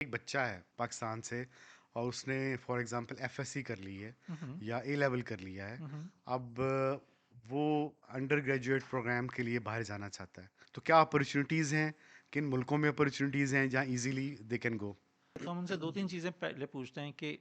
एक बच्चा है पाकिस्तान से और उसने फॉर एग्जांपल एफएससी कर ली है हम्म। या ए लेवल कर लिया है। हम्म। अब वो अंडर ग्रेजुएट प्रोग्राम के लिए बाहर जाना चाहता है, तो क्या अपॉर्चुनिटीज़ हैं, किन मुल्कों में अपॉर्चुनिटीज़ हैं जहाँ इजीली दे कैन गो। तो हम उनसे दो तीन चीज़ें पहले पूछते हैं कि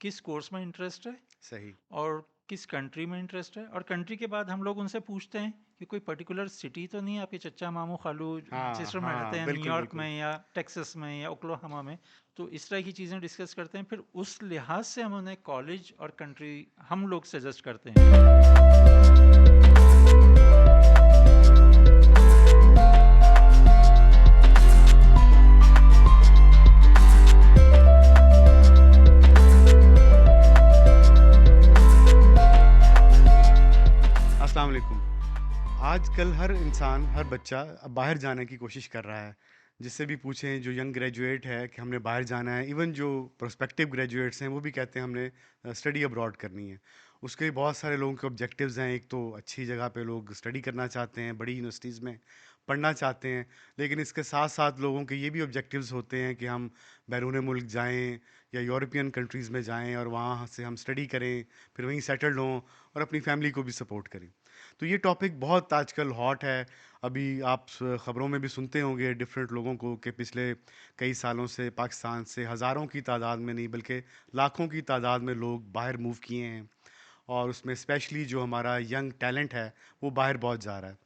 किस कोर्स में इंटरेस्ट है सही। और किस कंट्री में इंटरेस्ट है, और कंट्री के बाद हम लोग उनसे पूछते हैं कि कोई पर्टिकुलर सिटी तो नहीं है, आपके चचा मामू खालू हाँ सिस्टर में रहते हाँ, हैं बिल्कुल न्यूयॉर्क बिल्कुल। में या टेक्सास में या ओक्लाहोमा में। तो इस तरह की चीज़ें डिस्कस करते हैं, फिर उस लिहाज से हम उन्हें कॉलेज और कंट्री हम लोग सजेस्ट करते हैं। अस्सलाम वालेकुम। आजकल हर इंसान, हर बच्चा अब बाहर जाने की कोशिश कर रहा है। जिससे भी पूछें जो यंग ग्रेजुएट है कि हमने बाहर जाना है, इवन जो प्रोस्पेक्टिव ग्रेजुएट्स हैं वो भी कहते हैं हमने स्टडी अब्रॉड करनी है। उसके बहुत सारे लोगों के ऑब्जेक्टिव्स हैं। एक तो अच्छी जगह पे लोग स्टडी करना चाहते हैं, बड़ी यूनिवर्सिटीज़ में पढ़ना चाहते हैं। लेकिन इसके साथ साथ लोगों के ये भी ऑब्जेक्टिव्स होते हैं कि हम बैरून मुल्क जाएं या यूरोपियन कंट्रीज़ में जाएं और वहाँ से हम स्टडी करें, फिर वहीं सेटल्ड हों और अपनी फैमिली को भी सपोर्ट करें। तो ये टॉपिक बहुत आजकल हॉट है। अभी आप ख़बरों में भी सुनते होंगे डिफरेंट लोगों को कि पिछले कई सालों से पाकिस्तान से हज़ारों की तादाद में नहीं बल्कि लाखों की तादाद में लोग बाहर मूव किए हैं। और उसमें स्पेशली जो हमारा यंग टैलेंट है वो बाहर बहुत जा रहा है,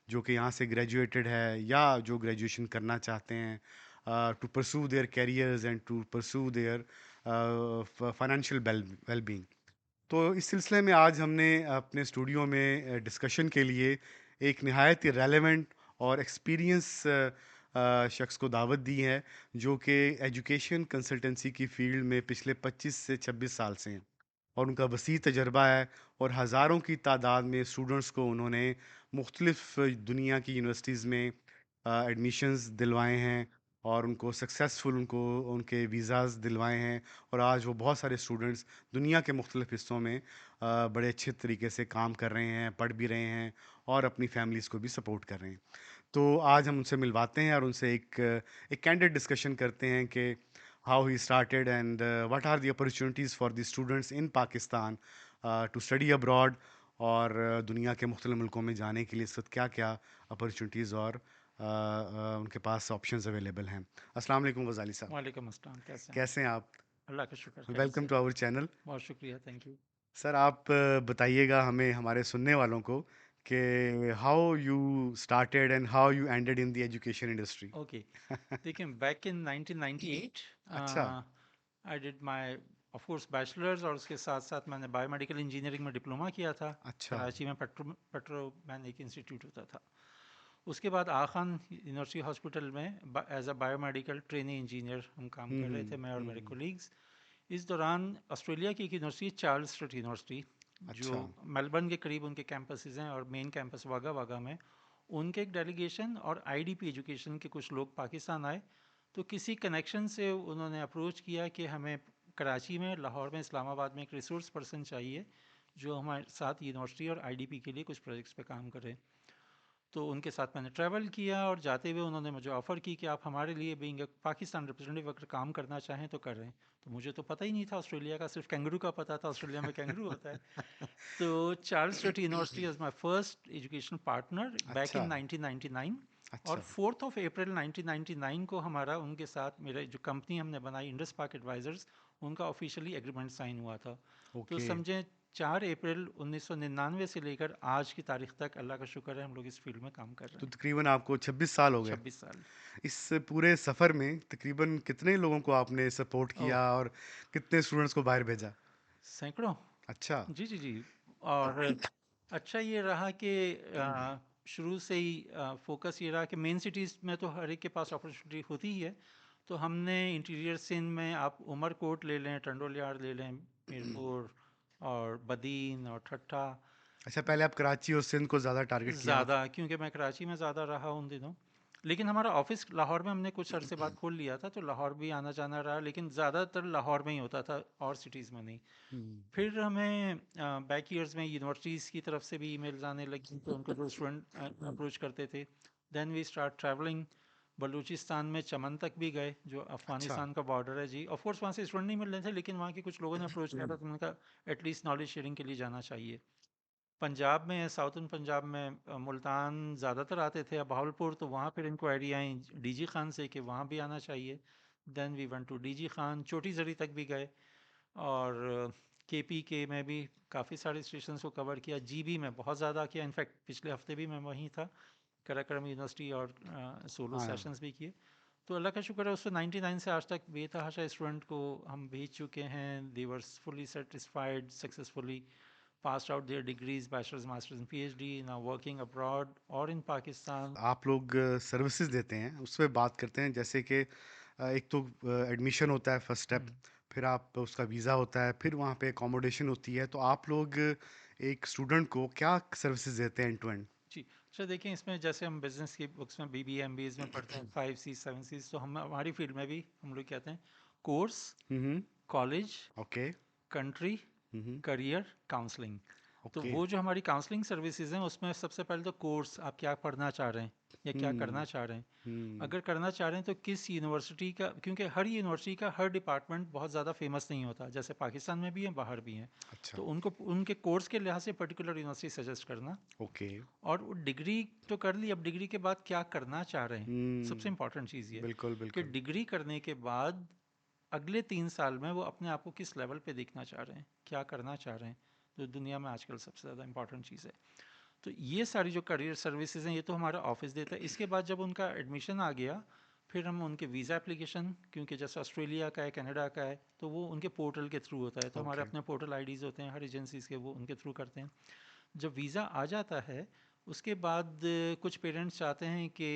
जो कि यहाँ से ग्रेजुएटेड है या जो ग्रेजुएशन करना चाहते हैं to pursue their careers and to pursue their financial well being. तो इस सिलसिले में आज हमने अपने स्टूडियो में डिस्कशन के लिए एक नहायत ही रेलेवेंट और एक्सपीरियंस शख्स को दावत दी है, जो कि एजुकेशन कंसल्टेंसी की फील्ड में पिछले 25 से 26 साल से हैं और उनका वसी तजर्बा है। और हज़ारों की तादाद में स्टूडेंट्स को उन्होंने मुख्तलिफ दुनिया की यूनिवर्सिटीज़ में एडमिशन्स दिलवाए हैं और उनको सक्सेसफुल उनको उनके वीज़ाज़ दिलवाए हैं। और आज वो बहुत सारे स्टूडेंट्स दुनिया के मुख्तलिफ हिस्सों में बड़े अच्छे तरीके से काम कर रहे हैं, पढ़ भी रहे हैं और अपनी फैमिलीज़ को भी सपोर्ट कर रहे हैं। तो आज हम उनसे मिलवाते हैं और उनसे एक कैंडिड डिस्कशन करते हैं कि how he started and what are the opportunities for the students in Pakistan to study abroad. और दुनिया के मुख्तलिफ मुल्कों में जाने के लिए इस वक्त क्या क्या अपॉर्चुनिटीज़ और उनके पास ऑप्शंस अवेलेबल हैं। अस्सलाम वालेकुम गज़ाली साहब, वालेकुम अस्सलाम, कैसे हैं आप? कैसे हैं आप? अल्लाह का शुक्र, खैरियत वेलकम से। To our channel. बहुत शुक्रिया, थैंक यू। सर आप बताइएगा हमें, हमारे सुनने वालों को, कि how you started and how you ended in the education industry. Okay, देखिए बैक इन 1998 अच्छा। I did my of course bachelors, और उसके साथ साथ मैंने बायोमेडिकल इंजीनियरिंग में डिप्लोमा किया था। अच्छा। कराची में पेट्रोमैन एक इंस्टीट्यूट होता था। उसके बाद आखान यूनिवर्सिटी हॉस्पिटल में as a biomedical trainee engineer हम काम कर रहे थे, मैं और मेरे हम्म। कोलीग्स। इस दौरान ऑस्ट्रेलिया की एक यूनिवर्सिटी, चार्ल्स स्ट्रिट यूनिवर्सिटी, जो अच्छा। मेलबर्न के करीब उनके कैंपसेस हैं, और मेन कैंपस वागा वागा में, उनके एक डेलीगेशन और आईडीपी एजुकेशन के कुछ लोग पाकिस्तान आए। तो किसी कनेक्शन से उन्होंने अप्रोच किया कि हमें कराची में, लाहौर में, इस्लामाबाद में एक रिसोर्स पर्सन चाहिए जो हमारे साथ यूनिवर्सिटी और आईडीपी के लिए कुछ प्रोजेक्ट्स पे काम करे। तो उनके साथ मैंने ट्रैवल किया, और जाते हुए उन्होंने मुझे ऑफ़र की कि आप हमारे लिए बीइंग पाकिस्तान रिप्रेजेंटेटिव अगर काम करना चाहें तो कर रहे हैं। तो मुझे तो पता ही नहीं था ऑस्ट्रेलिया का, सिर्फ कैंगरू का पता था, ऑस्ट्रेलिया में कैंगरू होता है। तो Charles straight university is my first education partner back अच्छा। इन 1999। और अच्छा। 4 अप्रैल 1999 को हमारा उनके साथ, मेरा जो कंपनी हमने बनाई इंडस पार्क एडवाइज़र्स, उनका ऑफिशियली एग्रीमेंट साइन हुआ था। तो ओके। समझें 4 अप्रैल 1999 से लेकर आज की तारीख तक अल्लाह का शुक्र है हम लोग इस फील्ड में काम कर रहे तो हैं। तकरीबन आपको 26 साल हो गए। 26 साल। इस पूरे सफ़र में तकरीबन कितने लोगों को आपने सपोर्ट ओह, किया और कितने स्टूडेंट्स को बाहर भेजा? सैकड़ों। अच्छा। जी जी जी। और अच्छा ये रहा कि शुरू से ही फोकस ये रहा कि मेन सिटीज़ में तो हर एक के पास अपॉर्चुनिटी होती ही है। तो हमने इंटीरियर सिंध में, आप उमरकोट ले लें, टंडोल यार्ड ले लें, मीरपुर और बदीन और ठट्ठा। अच्छा, पहले आप कराची और सिंध को ज़्यादा टारगेट किया ज़्यादा, आपने। क्योंकि मैं कराची में ज़्यादा रहा उन दिनों। लेकिन हमारा ऑफिस लाहौर में हमने कुछ अरसे बाद खोल लिया था, तो लाहौर भी आना जाना रहा, लेकिन ज़्यादातर लाहौर में ही होता था और सिटीज़ में नहीं। हम्म। फिर हमें बैक ईयर्स में यूनिवर्सिटीज़ की तरफ से भी ईमेल्स आने लगी, तो उनको जो स्टूडेंट अप्रोच करते थे। Then we start travelling. Balochistan में चमन तक भी गए, जो अच्छा। अफ़गानिस्तान का बॉर्डर है जी। ऑफ कोर्स वहाँ से स्टूडेंट नहीं मिल रहे थे, लेकिन वहाँ के कुछ लोगों ने अप्रोच किया था, तो उन्होंने कहा एटलीस्ट नॉलेज शेयरिंग के लिए जाना चाहिए। पंजाब में, साउथर्न पंजाब में मुल्तान ज़्यादातर आते थे, अब बहावलपुर, तो वहाँ फिर इंक्वायरी आई डीजी खान से कि वहाँ भी आना चाहिए। Then we went to DG Khan, छोटी जरी तक भी गए, और केपी के में भी काफ़ी सारे स्टेशन को कवर किया, जीबी में बहुत ज़्यादा किया, इनफैक्ट पिछले हफ्ते भी मैं वहीं था, कराकरम यूनिवर्सिटी, और सोलो हाँ। सेशंस भी किए। तो अल्लाह का शुक्र है, उससे 99 से आज तक बेतहाशा स्टूडेंट को हम भेज चुके हैं। They were fully satisfied, successfully passed out their degrees, bachelor's, master's and PhD, now working abroad or in Pakistan. आप लोग सर्विसेज देते हैं, उस पर बात करते हैं। जैसे कि एक तो एडमिशन होता है फर्स्ट स्टेप, हम्म, फिर आप उसका वीज़ा होता है, फिर वहाँ पे अकोमोडेशन होती है। तो आप लोग एक स्टूडेंट को क्या सर्विसेज देते हैं एंड टू एंड? जी। अच्छा देखिए, इसमें जैसे हम बिजनेस की बुक्स में BBA MBAs में पढ़ते हैं 5 C's 7 C's, तो हम हमारी फील्ड में भी हम लोग कहते हैं course, hmm. College, okay. Country, hmm. Career, counselling. तो ओके। वो जो हमारी काउंसलिंग सर्विसेज हैं, उसमें सबसे पहले तो कोर्स, आप क्या पढ़ना चाह रहे हैं या क्या हम्म। करना चाह रहे हैं। हम्म। अगर करना चाह रहे हैं तो किस यूनिवर्सिटी का, क्योंकि हर यूनिवर्सिटी का हर डिपार्टमेंट बहुत ज़्यादा फेमस नहीं होता, जैसे पाकिस्तान में भी है, बाहर भी हैं। अच्छा। तो उनको उनके कोर्स के लिहाज से पर्टिकुलर यूनिवर्सिटी सजेस्ट करना, ओके। और वो डिग्री तो कर ली, अब डिग्री के बाद क्या करना चाह रहे हैं, सबसे हम्म। इम्पॉर्टेंट चीज़ ये बिल्कुल कि बिल्कुल। डिग्री करने के बाद अगले 3 साल में वो अपने आप को किस लेवल पे देखना चाह रहे हैं, क्या करना चाह रहे हैं। तो दुनिया में आजकल सबसे ज़्यादा इंपॉर्टेंट चीज़ है। तो ये सारी जो करियर सर्विसेज हैं, ये तो हमारा ऑफिस देता है। इसके बाद जब उनका एडमिशन आ गया, फिर हम उनके वीज़ा एप्लीकेशन, क्योंकि जैसे ऑस्ट्रेलिया का है, कनाडा का है, तो वो उनके पोर्टल के थ्रू होता है। तो हमारे ओके। अपने पोर्टल आईडीज़ होते हैं हर एजेंसीज़ के, वो उनके थ्रू करते हैं। जब वीज़ा आ जाता है, उसके बाद कुछ पेरेंट्स चाहते हैं कि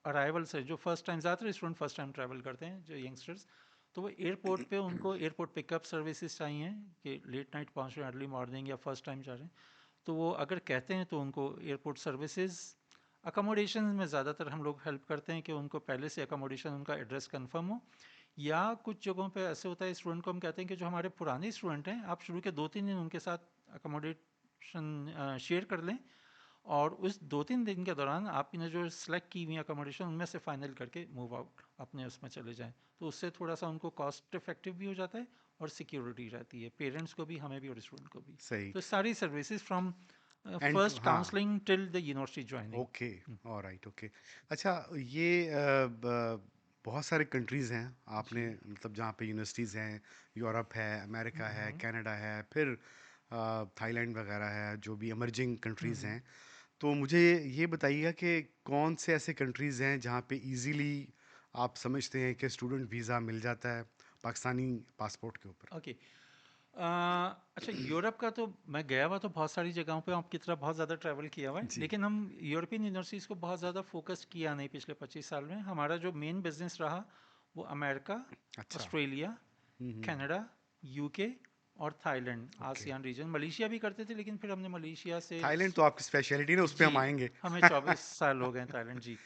अराइवल से, जो फर्स्ट टाइम, ज़्यादातर स्टूडेंट फर्स्ट टाइम ट्रैवल करते हैं जो यंगस्टर्स, तो वो एयरपोर्ट पे उनको एयरपोर्ट पिकअप सर्विसेज चाहिए कि लेट नाइट पहुंच रहे हैं, अर्ली मॉर्निंग, या फर्स्ट टाइम जा रहे हैं। तो वो अगर कहते हैं तो उनको एयरपोर्ट सर्विसेज, अकोमोडेशन में ज़्यादातर हम लोग हेल्प करते हैं कि उनको पहले से अकोमोडेशन, उनका एड्रेस कंफर्म हो। या कुछ जगहों पे ऐसे होता है, स्टूडेंट को हम कहते हैं कि जो हमारे पुराने स्टूडेंट हैं, आप शुरू के 2-3 दिन उनके साथ अकोमोडेशन शेयर कर लें, और उस 2-3 दिन के दौरान आप इन्हें जो सेलेक्ट की हुई अकोमोडेशन, उनमें से फाइनल करके मूव आउट अपने उसमें चले जाएं। तो उससे थोड़ा सा उनको कॉस्ट इफेक्टिव भी हो जाता है, और सिक्योरिटी रहती है पेरेंट्स को भी, हमें भी, और स्टूडेंट को भी। सही। तो सारी services from end to first हाँ। Counselling till the university joining. Okay. Alright. Okay. अच्छा, ये बहुत सारे कंट्रीज़ हैं आपने, जी। मतलब जहाँ पे यूनिवर्सिटीज़ हैं, यूरोप है, अमेरिका है, हम्म, कनाडा है, फिर थाईलैंड वगैरह है, जो भी इमर्जिंग कंट्रीज़ हम्म। हैं। तो मुझे ये बताइएगा कि कौन से ऐसे कंट्रीज़ हैं जहाँ पे इजीली आप समझते हैं कि स्टूडेंट वीज़ा मिल जाता है पाकिस्तानी पासपोर्ट के ऊपर? ओके। अच्छा, यूरोप का तो मैं गया हुआ, तो बहुत सारी जगहों पे आपकी तरह बहुत ज़्यादा ट्रैवल किया हुआ है, जी। लेकिन हम यूरोपियन यूनिवर्सिटीज़ को बहुत ज़्यादा फोकस किया नहीं पिछले 25 साल में। हमारा जो मेन बिजनेस रहा वो अमेरिका, अच्छा। Australia, hmm. कनाडा, यूके और Thailand, okay. ASEAN region. Malaysia भी करते थे, लेकिन फिर हमने मलेशिया से थाईलैंड तो आपकी स्पेशलिटी ना, उस पे जी, हम आएंगे। हमें 24 साल हो गए थाईलैंड जी।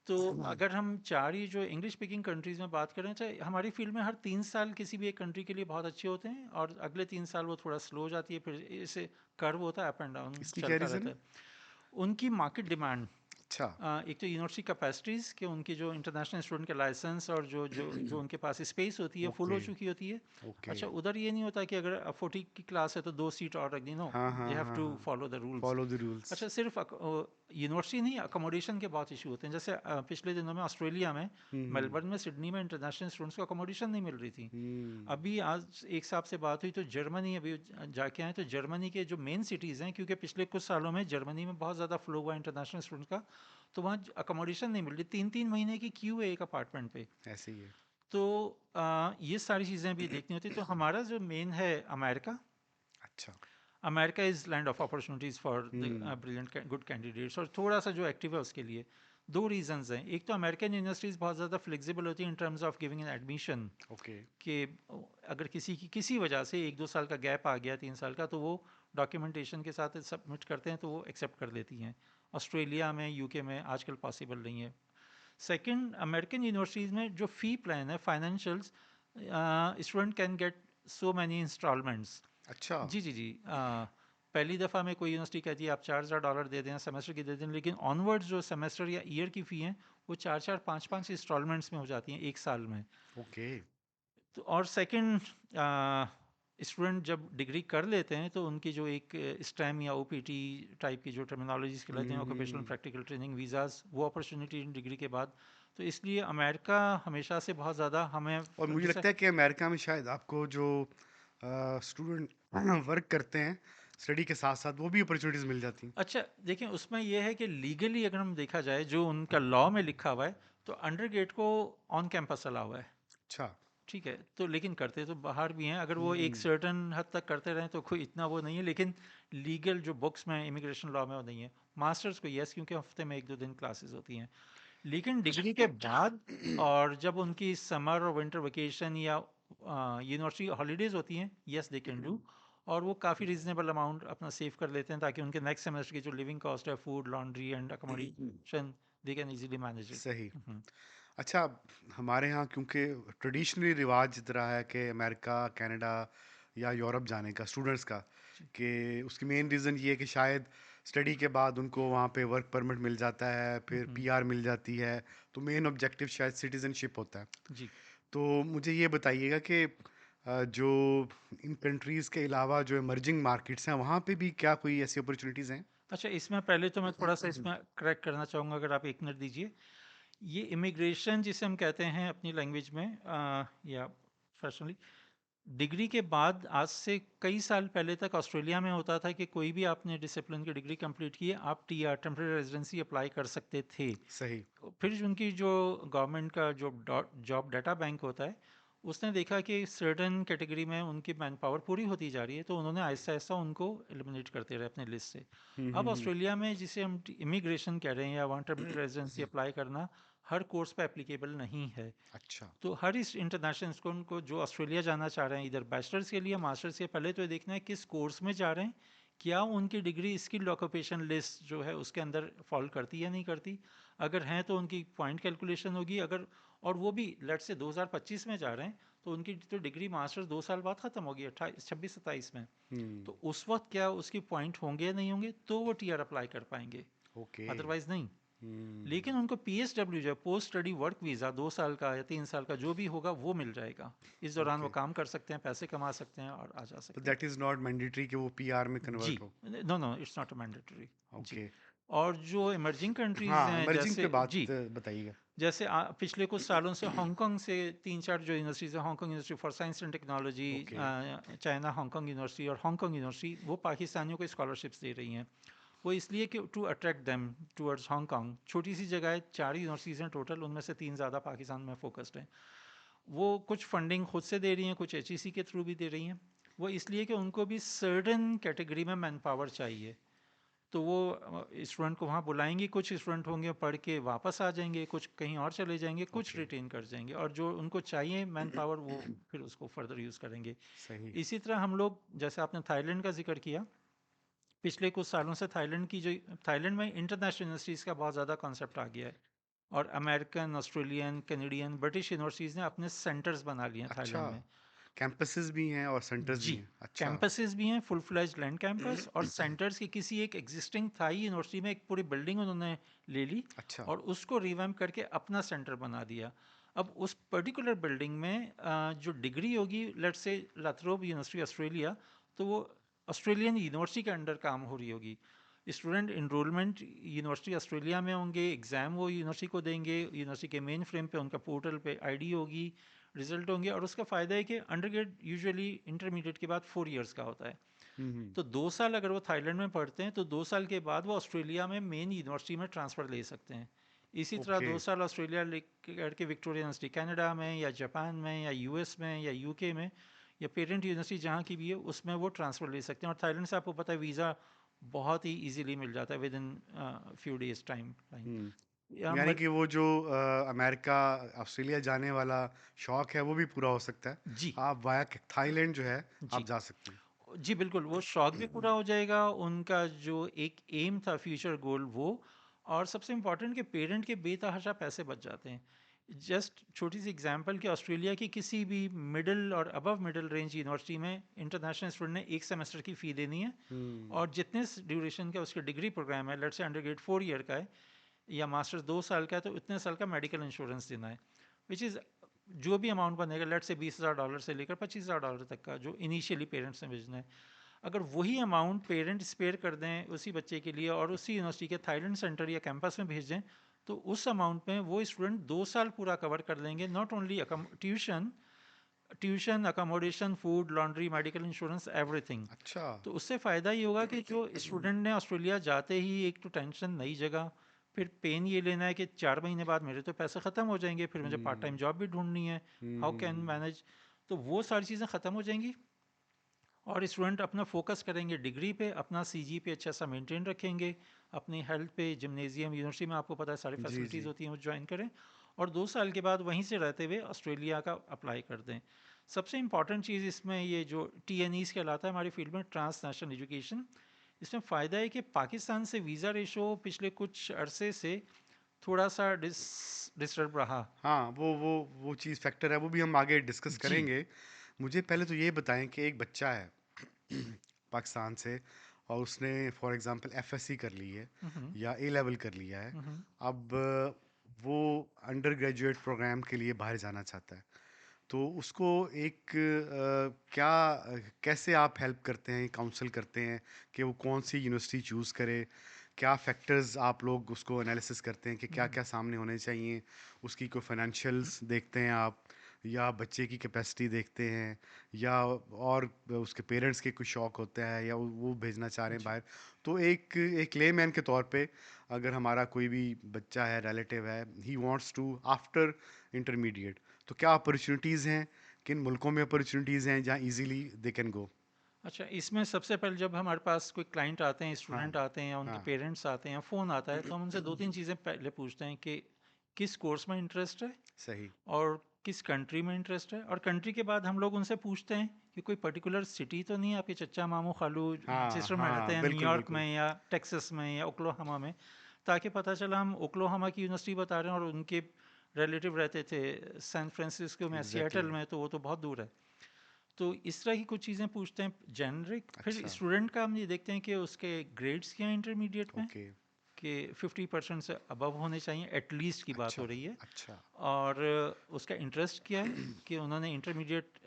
तो अगर हम चार ही जो इंग्लिश स्पीकिंग कंट्रीज़ में बात करें, चाहे हमारी फील्ड में हर 3 साल किसी भी एक कंट्री के लिए बहुत अच्छे होते हैं, और अगले 3 साल वो थोड़ा स्लो हो जाती है, फिर इसे कर्व होता है, अप एंड डाउन इसकी क्या चलता रीज़न रहता है? है। उनकी मार्केट डिमांड, अच्छा। एक तो यूनिवर्सिटी कैपेसिटीज़ के, उनकी जो इंटरनेशनल स्टूडेंट के लाइसेंस, और जो जो जो उनके पास स्पेस होती है, फुल ओके। हो चुकी होती है। ओके। अच्छा, उधर ये नहीं होता कि अगर 40 की क्लास है तो 2 सीट और रख दी, नो, हाँ हाँ दे हैव हाँ टू हाँ। Follow the rules. Follow the rules. अच्छा, सिर्फ यूनिवर्सिटी नहीं, अकोमोडेशन के बहुत इशू होते हैं। जैसे पिछले दिनों में ऑस्ट्रेलिया में, हम्म। मेलबर्न में, सिडनी में इंटरनेशनल स्टूडेंट्स को अकोमोडेशन नहीं मिल रही थी। हम्म। अभी आज एक साहब से बात हुई, तो जर्मनी अभी जाके आए, तो जर्मनी के जो मेन सिटीज़ हैं, क्योंकि पिछले कुछ सालों में जर्मनी में बहुत ज़्यादा फ्लो हुआ इंटरनेशनल स्टूडेंट का, तो वहाँ अकोमोडेशन नहीं मिल रही, 3-3 महीने की क्यू है एक अपार्टमेंट पे। ऐसे ही है। तो ये सारी चीज़ें भी देखनी होती। तो हमारा जो मेन है अमेरिका। अच्छा। America is land of opportunities for the hmm. Brilliant good candidates, और थोड़ा सा जो एक्टिव है उसके लिए दो रीजंस हैं। एक तो अमेरिकन यूनिवर्सिटीज़ बहुत ज़्यादा फ्लेक्सिबल होती है in terms of giving an admission, okay. कि अगर किसी की किसी वजह से 1-2 साल का गैप आ गया, 3 साल का, तो वो डॉक्यूमेंटेशन के साथ सबमिट करते हैं, तो वो एक्सेप्ट कर लेती हैं। ऑस्ट्रेलिया में, यूके में आजकल पॉसिबल नहीं है। सेकंड, अमेरिकन यूनिवर्सिटीज़ में जो फ़ी प्लान है, financials, student can get so many instalments. अच्छा। जी जी जी। पहली दफ़ा में कोई यूनिवर्सिटी कहती है आप $4,000 दे दें सेमेस्टर की, दे दें, लेकिन ऑनवर्ड्स जो सेमेस्टर या ईयर की फ़ी हैं, वो 4-4 5-5 इंस्टॉलमेंट्स में हो जाती हैं एक साल में। ओके। तो और सेकंड, स्टूडेंट जब डिग्री कर लेते हैं तो उनकी जो एक स्टेम या ओपीटी टाइप की जो टर्मिनोलॉजीज कहलाते हैं, ऑक्यूपेशनल हम्म। प्रैक्टिकल ट्रेनिंग वीज़ाज, वो अपॉर्चुनिटी डिग्री के बाद। तो इसलिए अमेरिका हमेशा से बहुत ज़्यादा हमें और मुझे जैसे, लगता है कि अमेरिका में शायद आपको जो स्टूडेंट वर्क करते हैं स्टडी के साथ साथ वो भी अपॉर्चुनिटीज मिल जाती हैं। अच्छा देखिए उसमें यह है कि लीगली अगर हम देखा जाए जो उनका लॉ में लिखा हुआ है, तो अंडर ग्रेड को ऑन कैंपस अलाउ है। अच्छा। ठीक है, तो लेकिन करते तो बाहर भी हैं, अगर वो एक हम्म। सर्टन हद तक करते रहें तो कोई इतना वो नहीं है, लेकिन लीगल जो बुक्स में इमिग्रेशन लॉ में वो नहीं है। मास्टर्स को यस, क्योंकि हफ्ते में 1-2 दिन क्लासेस होती हैं, लेकिन डिग्री के बाद और जब उनकी समर और विंटर वेकेशन या यूनिवर्सिटी हॉलीडेज होती हैं, यस दे कैन डू। और वो काफ़ी रीजनेबल अमाउंट अपना सेव कर लेते हैं ताकि उनके नेक्स्ट सेमेस्टर की जो लिविंग कॉस्ट है, food, laundry and accommodation, they can easily manage सही। इट। अच्छा, हमारे यहाँ क्योंकि ट्रेडिशनली रिवाज इस तरह है कि अमेरिका, कनाडा या यूरोप जाने का स्टूडेंट्स का, कि उसकी मेन रीज़न ये है कि शायद स्टडी के बाद उनको वहाँ पे वर्क परमिट मिल जाता है, फिर पीआर मिल जाती है, तो मेन ऑब्जेक्टिव शायद सिटीजनशिप होता है। जी। तो मुझे ये बताइएगा कि जो इन कंट्रीज़ के अलावा जो इमर्जिंग मार्केट्स हैं वहाँ पे भी क्या कोई ऐसी अपॉर्चुनिटीज़ हैं? अच्छा, इसमें पहले तो मैं थोड़ा सा इसमें करेक्ट करना चाहूँगा, अगर आप 1 मिनट दीजिए। ये इमिग्रेशन जिसे हम कहते हैं अपनी लैंग्वेज में, या प्रोफेशनली, डिग्री के बाद आज से कई साल पहले तक ऑस्ट्रेलिया में होता था कि कोई भी आपने डिसिप्लिन की डिग्री कंप्लीट की है, आप टीआर, टेम्परेरी रेजिडेंसी, अप्लाई कर सकते थे। सही। फिर उनकी जो गवर्नमेंट का जो जॉब डाटा बैंक होता है, उसने देखा कि सर्टन कैटेगरी में उनकी मैन पावर पूरी होती जा रही है, तो उन्होंने आहिस्ता आहिस्ता उनको एलिमिनेट करते रहे अपने लिस्ट से। अब हम्म। ऑस्ट्रेलिया में जिसे हम इमिग्रेशन कह रहे हैं या वहाँ टेम्परेरी रेजिडेंसी अप्लाई करना, हर कोर्स पे एप्लीकेबल नहीं है। अच्छा। तो हर इस इंटरनेशनल स्टूडेंट को जो ऑस्ट्रेलिया जाना चाह रहे हैं, इधर बैचलर्स के लिए, मास्टर्स के, पहले तो ये देखना है किस कोर्स में जा रहे हैं, क्या उनकी डिग्री स्किल्ड ऑक्यूपेशन लिस्ट जो है उसके अंदर फॉल करती या नहीं करती। अगर हैं तो उनकी पॉइंट कैलकुलेशन होगी, अगर, और वो भी लेट से 2025 में जा रहे हैं, तो उनकी तो डिग्री मास्टर्स 2 साल बाद ख़त्म होगी, 26-27 में। हम्म। तो उस वक्त क्या उसकी पॉइंट होंगे या नहीं होंगे, तो वो टीआर अप्लाई कर पाएंगे, ओके। अदरवाइज नहीं। हम्म। लेकिन उनको पीएसडब्ल्यू जो है, पोस्ट स्टडी वर्क वीज़ा, 2 साल का या 3 साल का जो भी होगा वो मिल जाएगा। इस दौरान वो ओके। काम कर सकते हैं, पैसे कमा सकते हैं और आ जा तो सकते हैं। दैट इज़ नॉट मैंडेटरी कि वो पीआर में जी, कन्वर्ट हो। No no, it's not mandatory. जी। ओके। और जो इमर्जिंग कंट्रीज हाँ, हैं, इमर्जिंग जैसे, पे बात जी, बताइएगा। जैसे पिछले कुछ सालों से हांगकांग से 3-4 जो यूनिवर्सिटीज़ हैं, Hong Kong university for science and technology, okay. China Hong Kong university और हांगकांग यूनिवर्सिटी, वो पाकिस्तानियों को स्कॉलरशिप्स दे रही हैं। वो इसलिए कि to attract them towards Hong Kong. छोटी सी जगह है, 4 यूनिवर्सिटीज़ हैं टोटल, उनमें से 3 ज़्यादा पाकिस्तान में फोकस्ड हैं। वो कुछ फंडिंग खुद से दे रही हैं, कुछ एचईसी के थ्रू भी दे रही हैं। वो इसलिए कि उनको भी सर्टन कैटेगरी में मैन पावर चाहिए। तो वो स्टूडेंट को वहाँ बुलाएंगे, कुछ स्टूडेंट होंगे पढ़ के वापस आ जाएंगे, कुछ कहीं और चले जाएंगे, कुछ ओके। रिटेन कर जाएंगे, और जो उनको चाहिए मैन पावर वो फिर उसको फर्दर यूज़ करेंगे। सही। इसी तरह हम लोग, जैसे आपने थाईलैंड का जिक्र किया, पिछले कुछ सालों से थाईलैंड में इंटरनेशनल यूनिवर्सिटीज़ का बहुत ज़्यादा कॉन्सेप्ट आ गया है, और American, Australian, Canadian, British universities ने अपने सेंटर्स बना लिए हैं अच्छा, थाईलैंड में। कैंपसेस भी हैं और सेंटर्स जी, भी हैं। अच्छा। कैंपसेस भी हैं, फुल फ्लेज्ड लैंड कैंपस, और सेंटर्स की किसी एक एग्जिस्टिंग थाई यूनिवर्सिटी में एक पूरी बिल्डिंग उन्होंने ले ली अच्छा। और उसको रिवैम्प करके अपना सेंटर बना दिया। अब उस पर्टिकुलर बिल्डिंग में जो डिग्री होगी, लेट्स से लाथरोब यूनिवर्सिटी ऑस्ट्रेलिया, तो वो ऑस्ट्रेलियन यूनिवर्सिटी के अंडर काम हो रही होगी। स्टूडेंट इनरोलमेंट यूनिवर्सिटी ऑस्ट्रेलिया में होंगे, एग्ज़ाम वो यूनिवर्सिटी को देंगे, यूनिवर्सिटी के मेन फ्रेम पे उनका पोर्टल पे आईडी होगी, रिजल्ट होंगे, और उसका फ़ायदा है कि अंडरग्रेड यूजुअली इंटरमीडिएट के बाद 4 इयर्स का होता है। हम्म। तो 2 साल अगर वो थाईलैंड में पढ़ते हैं, तो 2 साल के बाद वो ऑस्ट्रेलिया में मेन यूनिवर्सिटी में ट्रांसफ़र ले सकते हैं। इसी तरह ओके। 2 साल ऑस्ट्रेलिया करके विक्टोरिया यूनिवर्सिटी कनाडा में या जापान में या यूएस में या यूके में या पेरेंट यूनिवर्सिटी जहाँ की भी है, उसमें वो ट्रांसफ़र ले सकते हैं। और थाईलैंड से आपको पता है वीज़ा बहुत ही इजीली मिल जाता है, with in few days time time. यानी कि वो जो अमेरिका ऑस्ट्रेलिया जाने वाला शौक है वो भी पूरा हो सकता है। जी। आप वाया थाईलैंड जो है आप जी। जा सकते हैं। जी बिल्कुल, वो शौक भी पूरा हो जाएगा, उनका जो एक एम था, फ्यूचर गोल, वो। और सबसे इम्पोर्टेंट कि पेरेंट के बेतहाशा पैसे बच जाते हैं। जस्ट छोटी सी एग्जांपल कि ऑस्ट्रेलिया की किसी भी मिडिल और अबव मिडिल रेंज यूनिवर्सिटी में इंटरनेशनल स्टूडेंट ने 1 सेमेस्टर की फ़ी देनी है, हम्म। और जितने ड्यूरेशन का उसका डिग्री प्रोग्राम है, लेट्स से अंडरग्रेड 4 ईयर का है, या मास्टर्स 2 साल का है तो इतने साल का मेडिकल इंश्योरेंस देना है, विच इज़ जो भी अमाउंट बनेगा, लेट से $20,000 से लेकर $25,000 तक का जो इनिशियली पेरेंट्स ने भेजना है, अगर वही अमाउंट पेरेंट्स स्पेयर कर दें उसी बच्चे के लिए और उसी यूनिवर्सिटी के थाईलैंड सेंटर या कैंपस में भेज दें, तो उस अमाउंट में वो स्टूडेंट 2 साल पूरा कवर कर लेंगे, not only tuition, accommodation, food, laundry, medical insurance, everything. अच्छा। तो उससे फ़ायदा ये होगा कि जो स्टूडेंट ने ऑस्ट्रेलिया जाते ही एक तो टेंशन, नई जगह, फिर पेन ये लेना है कि 4 महीने बाद मेरे तो पैसे ख़त्म हो जाएंगे, फिर मुझे पार्ट टाइम हम्म जॉब भी ढूंढनी है, हाउ कैन हम्म। मैनेज। तो वो सारी चीज़ें ख़त्म हो जाएंगी और स्टूडेंट अपना फोकस करेंगे डिग्री पे, अपना सीजी पे अच्छा सा मेंटेन रखेंगे, अपनी हेल्थ पे, जिम्नेजियम यूनिवर्सिटी में आपको पता है सारी जी फैसिलिटीज़ जी। होती हैं वो ज्वाइन करें, और 2 साल के बाद वहीं से रहते हुए ऑस्ट्रेलिया का अप्लाई कर दें। सबसे इम्पॉर्टेंट चीज़ इसमें ये जो TNEs कहलाता है हमारी फील्ड में, ट्रांस नेशनल एजुकेशन, इसमें फ़ायदा है कि पाकिस्तान से वीज़ा रेशो पिछले कुछ अरसे से थोड़ा सा डिस्टर्ब रहा। हाँ, वो चीज़ फैक्टर है, वो भी हम आगे डिस्कस जी। करेंगे। मुझे पहले तो ये बताएं कि एक बच्चा है पाकिस्तान से, और उसने फॉर एग्जांपल एफएससी कर ली है हम्म। या ए लेवल कर लिया है। हम्म। अब वो अंडर ग्रेजुएट प्रोग्राम के लिए बाहर जाना चाहता है, तो उसको एक कैसे आप हेल्प करते हैं, काउंसल करते हैं कि वो कौन सी यूनिवर्सिटी चूज़ करे? क्या फैक्टर्स आप लोग उसको एनालिसिस करते हैं कि क्या हम्म। क्या सामने होने चाहिए? उसकी कोई फाइनेंशियल्स देखते हैं आप, या बच्चे की कैपेसिटी देखते हैं, या और उसके पेरेंट्स के कुछ शौक होता है, या वो भेजना चाह रहे हैं जी। बाहर? तो एक लेमैन के तौर पे, अगर हमारा कोई भी बच्चा है, रिलेटिव है, he wants to after intermediate, तो क्या अपॉर्चुनिटीज़ हैं, किन मुल्कों में अपॉर्चुनिटीज़ हैं जहाँ इजीली दे कैन गो? अच्छा, इसमें सबसे पहले जब हमारे पास कोई क्लाइंट आते हैं, हाँ स्टूडेंट आते हैं या उनके हाँ। पेरेंट्स आते हैं या फ़ोन आता है, तो हम उनसे 2-3 चीज़ें पहले पूछते हैं कि किस कोर्स में इंटरेस्ट है सही। और किस कंट्री में इंटरेस्ट है, और कंट्री के बाद हम लोग उनसे पूछते हैं कि कोई पर्टिकुलर सिटी तो नहीं है, आपके चच्चा मामू खालू हाँ सिस्टर में रहते हाँ, हैं बिल्कुल न्यूयॉर्क बिल्कुल। में या टेक्सास में या ओक्लाहोमा में, ताकि पता चला हम ओक्लाहोमा की यूनिवर्सिटी बता रहे हैं और उनके रिलेटिव रहते थे सैन फ्रांसिस्को में, सिएटल एग्जैक्टली। में, तो वो तो बहुत दूर है। तो इस तरह की कुछ चीज़ें पूछते हैं जेनरिक। फिर अच्छा। स्टूडेंट का हम ये देखते हैं कि उसके ग्रेड्स क्या हैं इंटरमीडिएट में, ओके। कि 50% से अबव होने चाहिए, एटलीस्ट की बात हो अच्छा रही है, अच्छा। और उसका इंटरेस्ट क्या है, कि उन्होंने इंटरमीडिएट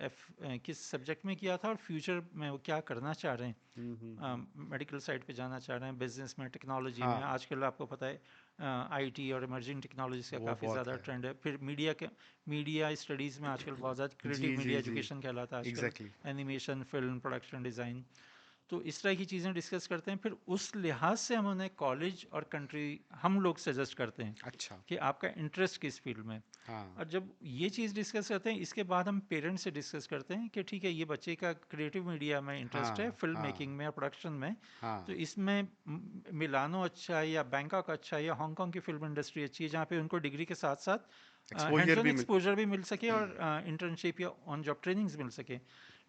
किस सब्जेक्ट में किया था और फ्यूचर में वो क्या करना चाह रहे हैं, हम्म। मेडिकल साइड पे जाना चाह रहे हैं, बिजनेस में, टेक्नोलॉजी में, हाँ, आजकल आपको पता है आईटी और इमर्जिंग टेक्नोलॉजीज का वो काफ़ी बहुत ज़्यादा है। ट्रेंड है। फिर मीडिया स्टडीज़ में आजकल बहुत ज़्यादा जी क्रिएटिव जी मीडिया जी। एजुकेशन कहलाता है आजकल, exactly. Animation, film production, design. तो इस तरह की चीज़ें डिस्कस करते हैं, फिर उस लिहाज से हम उन्हें कॉलेज और कंट्री हम लोग सजेस्ट करते हैं अच्छा। कि आपका इंटरेस्ट किस फील्ड में। हाँ और जब ये चीज़ डिस्कस करते हैं, इसके बाद हम पेरेंट्स से डिस्कस करते हैं कि ठीक है, ये बच्चे का क्रिएटिव मीडिया में इंटरेस्ट है, हाँ फिल्म हाँ मेकिंग में या प्रोडक्शन में, तो हाँ। इसमें मिलानो अच्छा है या बैंकॉक अच्छा है या हांगकांग की फिल्म इंडस्ट्री अच्छी है, जहाँ पे उनको डिग्री के साथ साथ हैंड्स एक्सपोजर ऑन भी मिल। एक्सपोजर भी मिल सके और इंटर्नशिप या ऑन जॉब ट्रेनिंग्स मिल सके।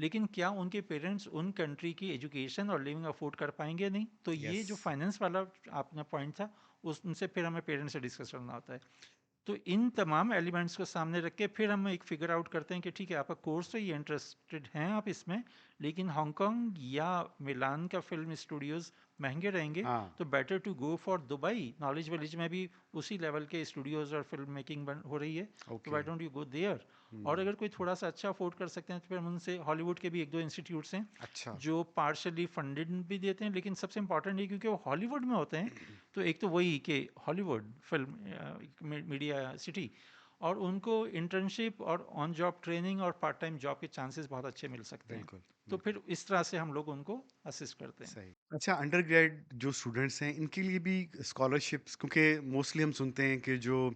लेकिन क्या उनके पेरेंट्स उन कंट्री की एजुकेशन और लिविंग अफोर्ड कर पाएंगे? नहीं, तो ये यस। जो फाइनेंस वाला आपने पॉइंट था, उनसे फिर हमें पेरेंट्स से डिस्कस करना होता है। तो इन तमाम एलिमेंट्स को सामने रख के फिर हम एक फिगर आउट करते हैं कि ठीक है, आपका कोर्स तो ये इंटरेस्टेड हैं आप इसमें, लेकिन हांगकांग या मिलान का फिल्म स्टूडियोज़ महंगे रहेंगे, हाँ। तो better to go for Dubai, knowledge village में भी उसी लेवल के स्टूडियोज़ और फिल्म मेकिंग हो रही है, तो okay. Why don't you go there. और अगर कोई थोड़ा सा अच्छा अफोर्ड कर सकते हैं तो फिर हम उनसे, हॉलीवुड के भी एक दो इंस्टीट्यूट्स हैं अच्छा। जो पार्शली फंडेड भी देते हैं, लेकिन सबसे इंपॉर्टेंट ये क्योंकि वो हॉलीवुड में होते हैं, तो एक तो वही कि हॉलीवुड फिल्म मीडिया सिटी, और उनको इंटर्नशिप और ऑन जॉब ट्रेनिंग और पार्ट टाइम जॉब के चांसेस बहुत अच्छे मिल सकते हैं। बिल्कुल तो बिल्कुल। फिर इस तरह से हम लोग उनको असिस्ट करते हैं। सही। अच्छा, अंडर ग्रेड जो स्टूडेंट्स हैं, इनके लिए भी स्कॉलरशिप्स, क्योंकि मोस्टली हम सुनते हैं कि जो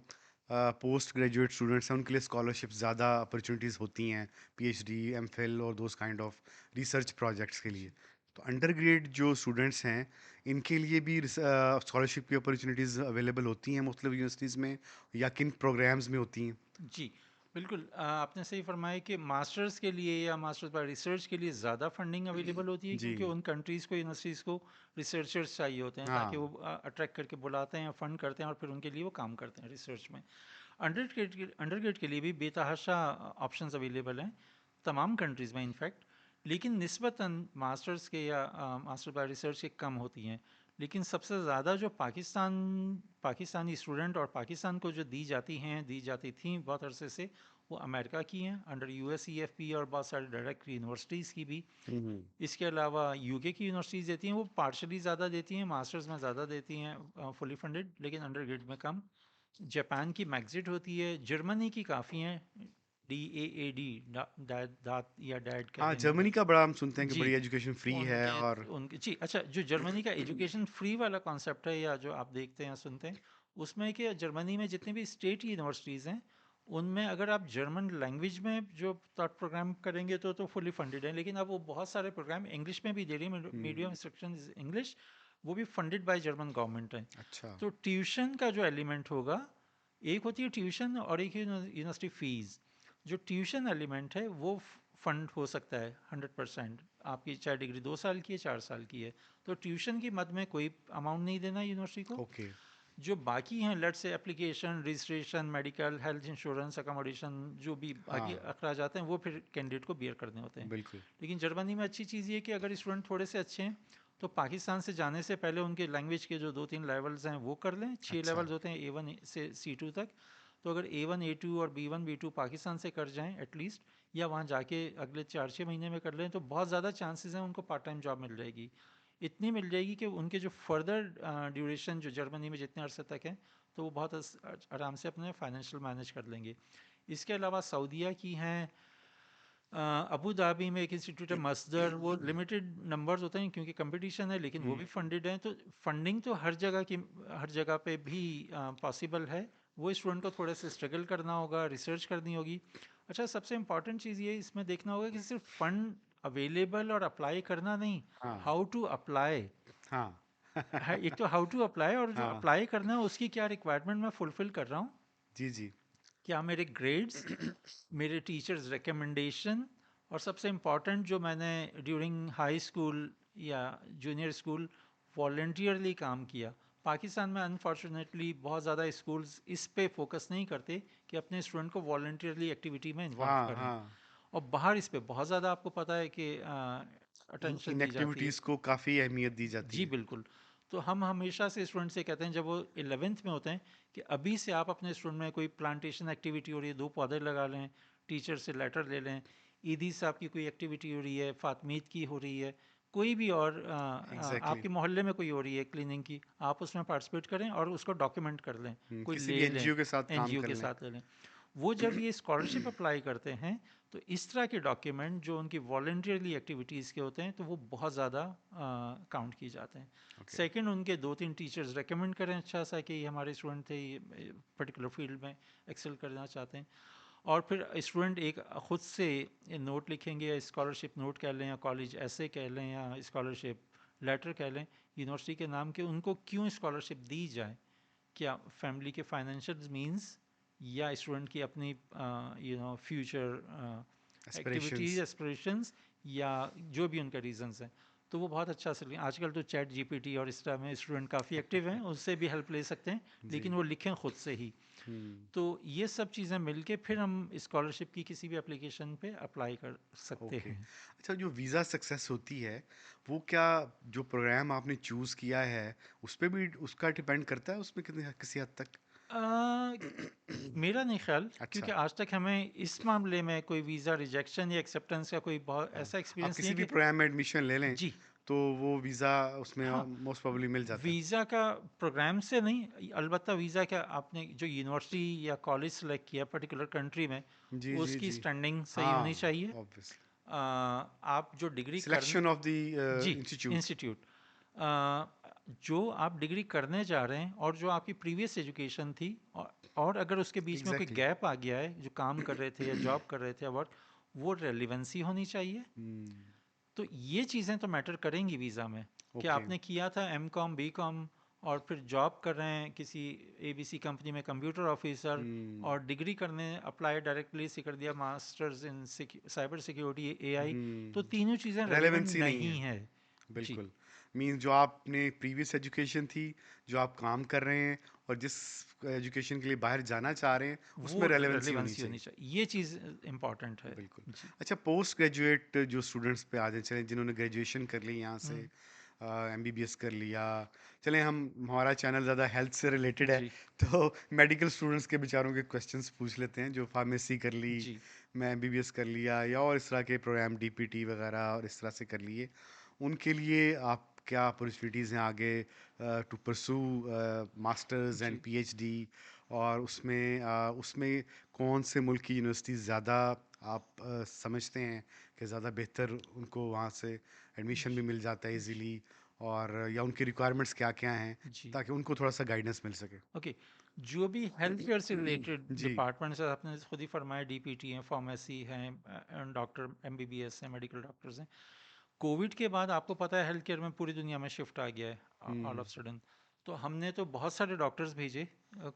पोस्ट ग्रेजुएट स्टूडेंट्स हैं उनके लिए स्कॉलरशिप्स ज़्यादा अपॉर्चुनिटीज़ होती हैं, पीएचडी, एमफिल और those kind of research projects के लिए। तो अंडर ग्रेड जो स्टूडेंट्स हैं, इनके लिए भी स्कॉलरशिप की अपॉर्चुनिटीज़ अवेलेबल होती हैं मुख्तलिफ यूनिवर्सिटीज़ में, या किन प्रोग्राम्स में होती हैं? जी, बिल्कुल, आपने सही फरमाया कि मास्टर्स के लिए या मास्टर्स बाय रिसर्च के लिए ज़्यादा फंडिंग अवेलेबल होती है, जी। क्योंकि उन कंट्रीज़ को, यूनिवर्सिटीज़ को रिसर्चर्स चाहिए होते हैं, ताकि वो हाँ। अट्रैक्ट करके बुलाते हैं, फंड करते हैं और फिर उनके लिए वो काम करते हैं रिसर्च में। अंडर ग्रेड के लिए भी बेतहाशा ऑप्शंस अवेलेबल हैं तमाम कंट्रीज़ में इनफैक्ट, लेकिन निस्बतन मास्टर्स के या मास्टर बाय रिसर्च के कम होती हैं। लेकिन सबसे ज़्यादा जो पाकिस्तानी स्टूडेंट और पाकिस्तान को जो दी जाती थी बहुत अरसे से, वो अमेरिका की हैं अंडर USEFP और बहुत सारे डायरेक्ट यूनिवर्सिटीज़ की भी। हम्म। इसके अलावा UK की यूनिवर्सिटीज़ देती हैं, वो पार्शली ज़्यादा देती हैं, मास्टर्स में ज़्यादा देती हैं फुली फंडेड, लेकिन अंडर ग्रेड में कम। जापान की मैग्जिट होती है, जर्मनी की काफ़ी हैं, DAAD, दात या डैड कह हाँ, लें जर्मनी का बड़ा हम सुनते हैं कि जी। बड़ी एजुकेशन फ्री है उनके और उनके जी अच्छा, जो जर्मनी का एजुकेशन फ्री वाला कॉन्सेप्ट है या जो आप देखते हैं सुनते हैं, उसमें कि जर्मनी में जितनी भी स्टेट यूनिवर्सिटीज़ हैं, उनमें अगर आप जर्मन लैंग्वेज में जो प्रोग्राम करेंगे तो फुली फंडेड है, लेकिन अब वो बहुत सारे प्रोग्राम इंग्लिश में भी दे रही है, medium hmm. Instruction is English, वो भी फंडेड बाय जर्मन गवर्नमेंट है। अच्छा। तो ट्यूशन का जो एलिमेंट होगा, एक होती है ट्यूशन और एक है यूनिवर्सिटी फीस। जो ट्यूशन एलिमेंट है वो फंड हो सकता है 100%, आपकी चाहे डिग्री 2 साल की है 4 साल की है, तो ट्यूशन की मद में कोई अमाउंट नहीं देना यूनिवर्सिटी को। ओके। जो बाकी हैं, लेट से application, registration, medical, health insurance, accommodation, जो भी बाकी हाँ, अखराज आते हैं वो फिर कैंडिडेट को बियर करने होते हैं। बिल्कुल। लेकिन जर्मनी में अच्छी चीज़ ये है कि अगर स्टूडेंट थोड़े से अच्छे हैं तो पाकिस्तान से जाने से पहले उनके लैंग्वेज के जो 2-3 लेवल्स हैं वो कर लें, 6 अच्छा। लेवल्स होते हैं A1 से C2 तक। तो अगर A1 A2 और B1 B2 पाकिस्तान से कर जाएं एटलीस्ट, या वहाँ जाके अगले 4-6 महीने में कर लें, तो बहुत ज़्यादा चांसेस हैं उनको पार्ट टाइम जॉब मिल जाएगी। इतनी मिल जाएगी कि उनके जो फर्दर ड्यूरेशन जो जर्मनी में जितने अरसे तक है, तो वो बहुत आराम से अपने फाइनेंशियल मैनेज कर लेंगे। इसके अलावा सऊदीया की हैं, अबू धाबी में एक इंस्टीट्यूट है मसदर, वो लिमिटेड नंबर्स होते हैं क्योंकि कंपटीशन है, लेकिन वो हम्म। भी फंडेड है। तो फंडिंग तो हर जगह पे भी पॉसिबल है। वो स्टूडेंट को थोड़ा सा स्ट्रगल करना होगा, रिसर्च करनी होगी। अच्छा, सबसे इम्पॉर्टेंट चीज़ ये इसमें देखना होगा कि सिर्फ फंड अवेलेबल और अप्लाई करना नहीं, हाँ। हाउ टू अप्लाई हाँ। है। एक तो हाउ टू अप्लाई, और जो हाँ। अप्लाई करना है उसकी क्या रिक्वायरमेंट मैं फुलफिल कर रहा हूँ। जी, जी। क्या मेरे ग्रेड्स, मेरे टीचर्स रिकमेंडेशन, और सबसे इम्पॉर्टेंट जो मैंने ड्यूरिंग हाई स्कूल या जूनियर स्कूल वॉल्टियरली काम किया। पाकिस्तान में अनफॉर्चुनेटली बहुत ज़्यादा स्कूल्स इस पे फोकस नहीं करते कि अपने स्टूडेंट को वॉल्टियरली एक्टिविटी में इन्वॉल्व हाँ, करें, हाँ। और बाहर इस पे बहुत ज़्यादा आपको पता है कि इन अटेंशन इन दी जाती है। एक्टिविटीज़ को काफ़ी अहमियत दी जाती जी है। बिल्कुल। तो हम हमेशा से स्टूडेंट से कहते हैं जब वो 11th में होते हैं कि अभी से आप अपने स्टूडेंट में कोई प्लांटेशन एक्टिविटी हो रही है, 2 पौधे लगा लें, टीचर से लेटर ले लें, ईदी साहब की कोई एक्टिविटी हो रही है, फातमीद की हो रही है, कोई भी और एग्ज़ैक्टली। आपके मोहल्ले में कोई हो रही है क्लीनिंग की, आप उसमें पार्टिसिपेट करें और उसको डॉक्यूमेंट कर लें, कोई किसी भी ले लें, एनजीओ के साथ काम NGO कर के लें। साथ ले लें। वो जब ये स्कॉलरशिप अप्लाई करते हैं तो इस तरह के डॉक्यूमेंट जो उनकी वॉल्टियरली एक्टिविटीज़ के होते हैं तो वो बहुत ज़्यादा काउंट किए जाते हैं। ओके। सेकंड, उनके 2-3 टीचर्स रेकमेंड करें अच्छा सा कि ये हमारे स्टूडेंट थे, ये पर्टिकुलर फील्ड में एक्सेल करना चाहते हैं। और फिर स्टूडेंट एक खुद से नोट लिखेंगे, या स्कॉलरशिप नोट कह लें, या कॉलेज ऐसे कह लें, या स्कॉलरशिप लेटर कह लें, यूनिवर्सिटी के नाम के, उनको क्यों स्कॉलरशिप दी जाए। क्या फैमिली के फाइनेंशियल मींस, या स्टूडेंट की अपनी फ्यूचर एक्टिविटीज एस्पिरेशंस। एस्पिरेशंस, या जो भी उनका रीजंस हैं। तो वो बहुत अच्छा से आजकल तो चैट GPT और इस तरह में स्टूडेंट काफ़ी एक्टिव हैं, उससे भी हेल्प ले सकते हैं, जी। लेकिन वो लिखें खुद से ही। हुँ। तो ये सब चीज़ें मिलके फिर हम स्कॉलरशिप की किसी भी एप्लीकेशन पे अप्लाई कर सकते ओके। हैं। अच्छा, जो वीज़ा सक्सेस होती है, वो क्या जो प्रोग्राम आपने चूज़ किया है, उस पे भी उसका डिपेंड करता है उसमें कितनी किसी हद तक? अ, मेरा नहीं ख्याल, क्योंकि अच्छा। आज तक हमें इस मामले में कोई वीज़ा रिजेक्शन या एक्सेप्टेंस का कोई बहुत हाँ, ऐसा आप एक्सपीरियंस नहीं किसी है भी कि प्रोग्राम में एडमिशन ले लें, जी तो वो वीज़ा उसमें हाँ, मोस्ट प्रोबेबली मिल जाता है। वीज़ा का प्रोग्राम से नहीं, अलबत्ता वीज़ा क्या, आपने जो यूनिवर्सिटी या कॉलेज सेलेक्ट किया पर्टिकुलर कंट्री में, जी, जी, उसकी जी। स्टैंडिंग सही होनी हाँ, चाहिए। ऑब्वियसली। आप जो डिग्री कर सिलेक्शन ऑफ द जी इंस्टीट्यूट। इंस्टीट्यूट, जो आप डिग्री करने जा रहे हैं और जो आपकी प्रीवियस एजुकेशन थी, और अगर उसके बीच में कोई एग्ज़ैक्टली। गैप आ गया है, जो काम कर रहे थे या जॉब कर रहे थे, और वो रेलिवेंसी होनी चाहिए। हुँ। तो ये चीज़ें तो मैटर करेंगी वीज़ा में, कि ओके। आपने किया था M.Com B.Com और फिर जॉब कर रहे हैं किसी ABC कंपनी में कंप्यूटर ऑफिसर, हुँ। और डिग्री करने अप्लाई डायरेक्टली से कर दिया masters in cyber security AI, तो हुँ। तीनों चीज़ें रेलिवेंट रेलेवेंसी नहीं नहीं है। है। जी बिल्कुल। मीन्स जो आपने प्रीवियस एजुकेशन थी, जो आप काम कर रहे हैं और जिस एजुकेशन के लिए बाहर जाना चाह रहे हैं, वो उसमें रेलेवेंसी होनी रेलिवेंसी होनी चाहिए। चाहिए, ये चीज़ इम्पॉर्टेंट है। बिल्कुल। जी। अच्छा, पोस्ट ग्रेजुएट जो स्टूडेंट्स पे आ जाए, चलें जिन्होंने ग्रेजुएशन कर ली यहाँ से, हम्म एमबीबीएस कर लिया। चलें, हम हमारा चैनल ज़्यादा हेल्थ से रिलेटेड है, जी तो मेडिकल स्टूडेंट्स के बेचारों के क्वेश्चंस पूछ लेते हैं, जो फार्मेसी कर ली, जी मैं एमबीबीएस कर लिया, या और इस तरह के प्रोग्राम डीपीटी वगैरह और इस तरह से कर लिए। उनके लिए आप क्या अपॉर्चुनिटीज़ हैं आगे टू परसू मास्टर्स एंड जी पीएचडी? और उसमें कौन से मुल्क की यूनिवर्सिटी ज़्यादा आप समझते हैं कि ज़्यादा बेहतर उनको वहाँ से एडमिशन भी मिल जाता है जी इजीली? और या उनकी रिक्वायरमेंट्स क्या क्या हैं, जी ताकि उनको थोड़ा सा गाइडेंस मिल सके? ओके। जो भी हेल्थ केयर से रिलेटेड जी। डिपार्टमेंट्स है, आपने खुद ही फरमाया, डीपीटी हैं, फार्मेसी हैं, डॉक्टर एमबीबीएस हैं, मेडिकल डॉक्टर्स हैं। कोविड के बाद आपको पता है हेल्थ केयर में पूरी दुनिया में शिफ्ट आ गया है ऑल हम्म। Of sudden. तो हमने तो बहुत सारे डॉक्टर्स भेजे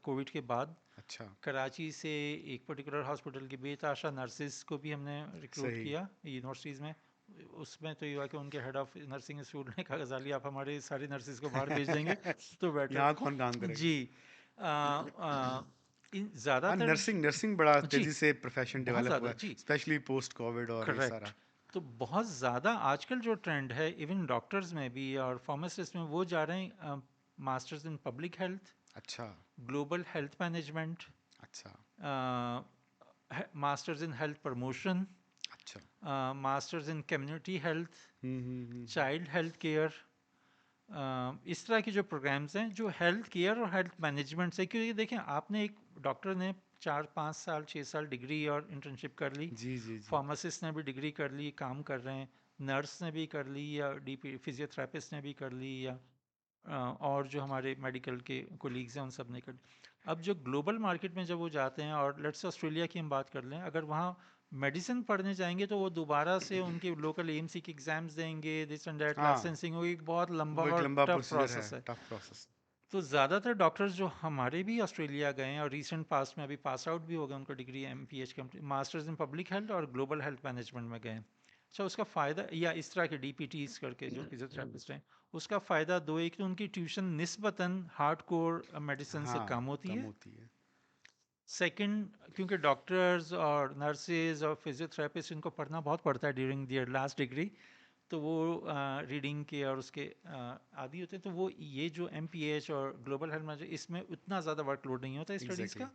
कोविड के बाद। अच्छा। कराची से एक पर्टिकुलर हॉस्पिटल की बेताशा नर्सिस को भी हमने रिक्रूट सही। किया यूनिवर्सिटीज़ में। उसमें तो ये हुआ कि उनके हेड ऑफ नर्सिंग इंस्टीट्यूट ने कहा, गजाली आप हमारे सारी नर्सिस को बाहर भेज देंगे तो बेटर। यहाँ कौन काम करेगा? जी। आ, आ, इन हाँ, ज़्यादातर नर्सिंग नर्सिंग बड़ा जी तेजी से प्रोफेशन बहुत डेवलप हुआ ज़्यादा है, जी स्पेशली पोस्ट कोविड और ये करेक्ट। सारा। तो बहुत ज़्यादा आजकल जो ट्रेंड है इवन डॉक्टर्स में भी और फार्मासिस्ट में, वो जा रहे हैं मास्टर्स इन पब्लिक हेल्थ, अच्छा। ग्लोबल हेल्थ मैनेजमेंट, अच्छा। मास्टर्स इन हेल्थ प्रमोशन, अच्छा। Masters in community health, hmm. Child health care. इस तरह के जो प्रोग्राम्स हैं जो हेल्थ केयर और हेल्थ मैनेजमेंट से, क्योंकि देखें आपने एक डॉक्टर ने 4 5 साल 6 साल डिग्री और इंटर्नशिप कर ली, जी जी जी। फार्मासिस्ट ने भी डिग्री कर ली, काम कर रहे हैं, नर्स ने भी कर ली, या डीपी फिजियोथेरेपिस्ट ने भी कर ली, या और जो हमारे मेडिकल के कोलीग्स हैं उन सब ने कर ली। अब जो ग्लोबल मार्केट में जब वो जाते हैं, और लेट्स ऑस्ट्रेलिया की हम बात कर लें, अगर वहाँ मेडिसिन पढ़ने जाएंगे तो वो दोबारा से उनके लोकल एएमसी के एग्जाम्स देंगे, दिस एंड दैट, हाँ, लाइसेंसिंग होगी, एक बहुत लंबा वो एक और लंबा टफ प्रोसीजर है, प्रोसेस है। Tough process. तो ज़्यादातर डॉक्टर्स जो हमारे भी ऑस्ट्रेलिया गए हैं और रिसेंट पास्ट में अभी पास आउट भी हो गए, उनका degree MPH complete, masters in public health और ग्लोबल हेल्थ मैनेजमेंट में गए हैं। अच्छा, उसका फ़ायदा, या इस तरह के डीपीटीज करके जो फिजियोथेरेपिस्ट हैं, उसका फ़ायदा दो, एक तो उनकी ट्यूशन निस्बतन हार्ड कोर मेडिसिन से हाँ, कम होती कम है। होती है। सेकंड, क्योंकि डॉक्टर्स और नर्सेज और फिजियोथेरेपिस्ट, इनको पढ़ना बहुत पड़ता है ड्यूरिंग दियर लास्ट डिग्री, तो वो रीडिंग के और उसके आदी होते हैं, तो वो ये जो एमपीएच और ग्लोबल हेल्थ मैनेजर, इसमें उतना ज़्यादा वर्कलोड नहीं होता स्टडीज़ एग्जैक्टली। का।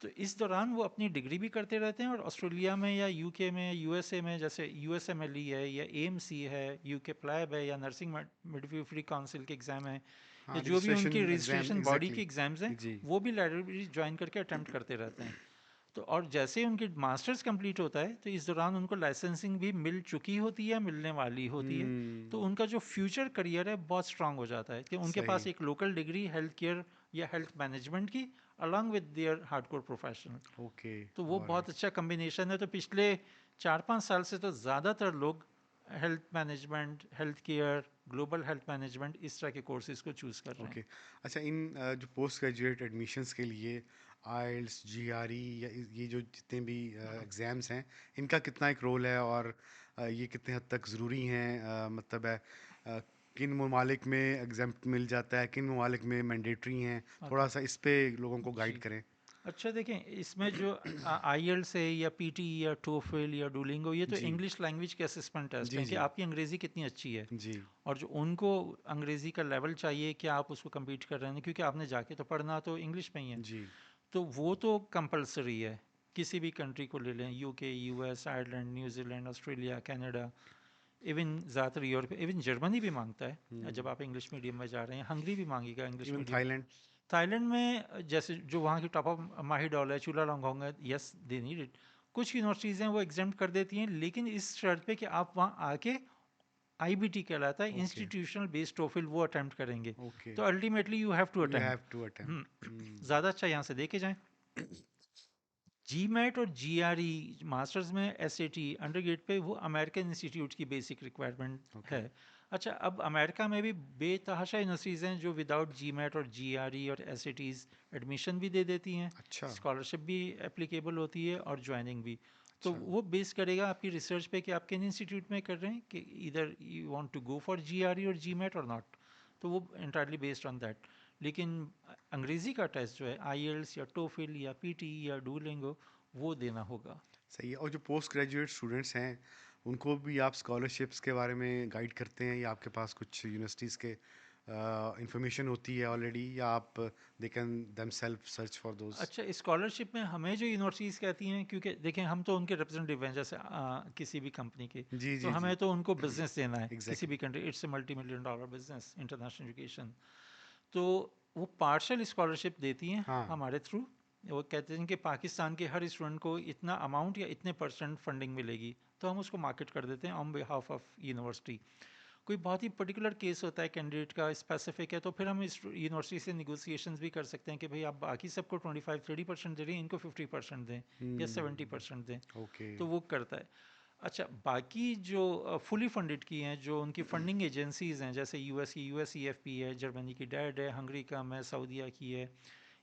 तो इस दौरान वो अपनी डिग्री भी करते रहते हैं, और ऑस्ट्रेलिया में या यूके में या यूएसए में, जैसे यूएसएमएलई है या एएमसी है, यूके प्लैब है, या नर्सिंग मिडवाइफरी काउंसिल के एग्ज़ाम है, या हाँ, जो भी उनकी रजिस्ट्रेशन एग्जाम, रजिस्ट्रेशन बॉडी के एग्जैक्टली। एग्ज़ाम्स हैं, जी। वो भी लाइब्रेरी ज्वाइन करके अटैम्प्ट करते रहते हैं। तो और जैसे ही उनकी मास्टर्स कंप्लीट होता है, तो इस दौरान उनको लाइसेंसिंग भी मिल चुकी होती है, मिलने वाली होती है। तो हम्म। उनका जो फ्यूचर करियर है बहुत स्ट्रांग हो जाता है, कि उनके पास सही। एक लोकल डिग्री हेल्थ केयर या हेल्थ मैनेजमेंट की, along with their hardcore professional. Okay. तो वो बहुत ऑलराइट। अच्छा कम्बिनेशन है। तो पिछले 4 5 साल से तो ज़्यादातर लोग health management, health care, global health management, इस तरह के कोर्सेज को चूज़ कर रहे हैं। ओके। अच्छा, इन जो पोस्ट ग्रेजुएट एडमिशन्स के लिए आइल्स, जीआरई, या ये जो जितने भी एग्ज़ाम्स हैं, इनका कितना एक रोल है? और ये कितने हद तक ज़रूरी हैं? मतलब है, किन ममालिक में एग्जाम्प्ट मिल जाता है, किन ममालिक में मैंडेटरी हैं? ओके। थोड़ा सा इस पे लोगों को गाइड जी। करें। अच्छा, देखें, इसमें जो आईएल्स है या पीटी या टोफेल या डुओलिंगो, ये तो जी। इंग्लिश लैंग्वेज के असेसमेंट टेस्ट जी हैं, कि जी। आपकी अंग्रेज़ी कितनी अच्छी है। जी। और जो उनको अंग्रेज़ी का लेवल चाहिए कि आप उसको compete कर रहे हैं, क्योंकि आपने जाके तो पढ़ना तो इंग्लिश में ही है। जी। तो वो तो कंपलसरी है, किसी भी कंट्री को ले लें, UK, US, Ireland, New Zealand, Australia, Canada, even ज़्यादातर यूरोप, इवन जर्मनी भी मांगता है जब आप इंग्लिश मीडियम में जा रहे हैं, हंगरी भी मांगेगा English even medium. Thailand. Thailand में जैसे जो वहाँ की टॉप ऑफ माहीडॉल है, चूलालंगोंग है, यस दे नीड इट। कुछ यूनिवर्सिटीज़ हैं वो एग्जाम कर देती हैं, लेकिन इस शर्त पे कि आप वहाँ आके, आईबीटी कहलाता है, ओके। इंस्टीट्यूशनल बेस्ड टोफिल, वो अटेम्प्ट करेंगे। ओके। तो ultimately you have to you have attempt. To attempt. ज़्यादा अच्छा यहाँ से देखे जाएं। जी मैट और जी आर ई मास्टर्स में, S A T undergrad पे, वो अमेरिकन इंस्टीट्यूट की बेसिक रिक्वायरमेंट ओके। है। अच्छा, अब अमेरिका में भी बेतहाशा यूनिवर्सिटीज़ हैं जो विदाउट जी मैट और जी आर ई और एस ए टीज़ एडमिशन भी दे देती हैं, अच्छा। स्कॉलरशिप भी एप्लीकेबल होती है, और ज्वाइनिंग भी। तो अच्छा। वो बेस करेगा आपकी रिसर्च पे कि आप किन इंस्टीट्यूट में कर रहे हैं, कि इधर you want to go for G R E और जी मैट और नॉट। तो वो इंटायरली बेस्ड ऑन दैट। लेकिन अंग्रेज़ी का टेस्ट जो है, आईएल्स या टोफिल या पीटी या डुओलिंगो, वो देना होगा। सही है। और जो पोस्ट ग्रेजुएट स्टूडेंट्स हैं, उनको भी आप स्कॉलरशिप्स के बारे में गाइड करते हैं, या आपके पास कुछ यूनिवर्सिटीज़ के इंफॉर्मेशन होती है ऑलरेडी, या आप they can themselves search for those? अच्छा, स्कॉलरशिप में हमें जो यूनिवर्सिटीज़ कहती हैं, क्योंकि देखें हम तो उनके रिप्रेजेंटेटिव हैं, जैसे किसी भी कंपनी के, जी तो जी जी। हमें तो उनको बिजनेस देना है किसी एग्जैक्टली। भी country. It's a multi million dollar business, international education. तो वो पार्शल स्कॉलरशिप देती हैं हाँ। हमारे थ्रू। वो कहते हैं कि पाकिस्तान के हर स्टूडेंट को इतना अमाउंट या इतने परसेंट फंडिंग मिलेगी, तो हम उसको मार्केट कर देते हैं ऑन बिहाफ ऑफ यूनिवर्सिटी। कोई बहुत ही पर्टिकुलर केस होता है कैंडिडेट का, स्पेसिफिक है, तो फिर हम इस यूनिवर्सिटी से निगोसिएशंस भी कर सकते हैं कि भाई आप बाकी सबको 25-30% दे रही हैं, इनको 50% दें या 70% दें। ओके। तो वो करता है। अच्छा, बाकी जो फुली फंडेड की हैं, जो उनकी फंडिंग एजेंसीज हैं, जैसे यूएस की USEFP है, जर्मनी की डैड है, हंगरी का मैं सऊदीया की है,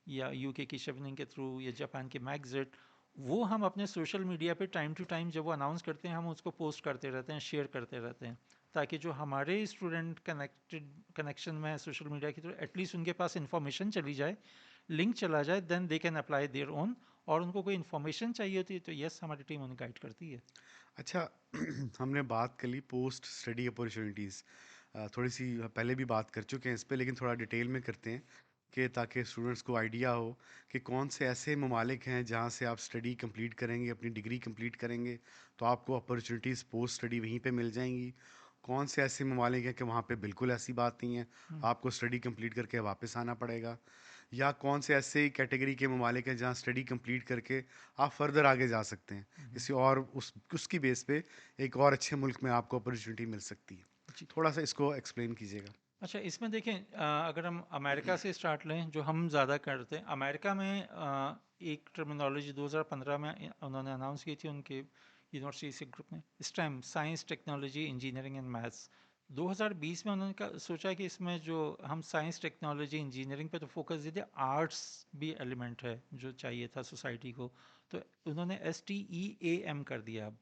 या यूके की शेवनिंग के थ्रू, या जापान के मैगजेट, वो हम अपने सोशल मीडिया पे टाइम टू टाइम जब वो अनाउंस करते हैं, हम उसको पोस्ट करते रहते हैं, शेयर करते रहते हैं, ताकि जो हमारे स्टूडेंट कनेक्शन में है सोशल मीडिया की, तो एटलीस्ट उनके पास इंफॉर्मेशन चली जाए, लिंक चला जाए, then they can apply their own. और उनको कोई इन्फॉर्मेशन चाहिए होती है तो यस, हमारी टीम उन्हें गाइड करती है। अच्छा। हमने बात कर ली पोस्ट स्टडी अपॉर्चुनिटीज़, थोड़ी सी पहले भी बात कर चुके हैं इस पे, लेकिन थोड़ा डिटेल में करते हैं कि ताकि स्टूडेंट्स को आइडिया हो कि कौन से ऐसे ममालिक हैं जहाँ से आप स्टडी कंप्लीट करेंगे, अपनी डिग्री कंप्लीट करेंगे तो आपको अपॉर्चुनिटीज़ पोस्ट स्टडी वहीं पे मिल जाएंगी। कौन से ऐसे ममालिक हैं कि वहाँ पे बिल्कुल ऐसी बात नहीं है, हम्म, आपको स्टडी कंप्लीट करके वापस आना पड़ेगा। या कौन से ऐसे कैटेगरी के ममालिक हैं जहाँ स्टडी कंप्लीट करके आप फर्दर आगे जा सकते हैं, हम्म, किसी और उसकी बेस पे एक और अच्छे मुल्क में आपको अपॉर्चुनिटी मिल सकती है। जी। थोड़ा सा इसको एक्सप्लेन कीजिएगा। अच्छा, इसमें देखें, अगर हम अमेरिका से स्टार्ट लें, जो हम ज़्यादा करते हैं, अमेरिका में एक टर्मिनोलॉजी 2015 में उन्होंने अनाउंस की थी उनके यूनिवर्सिटी से ग्रुप ने, stem, science technology engineering and maths. 2020 में उन्होंने सोचा कि इसमें जो हम साइंस टेक्नोलॉजी इंजीनियरिंग पे तो फोकस दे, आर्ट्स भी एलिमेंट है जो चाहिए था सोसाइटी को, तो उन्होंने STEAM कर दिया अब।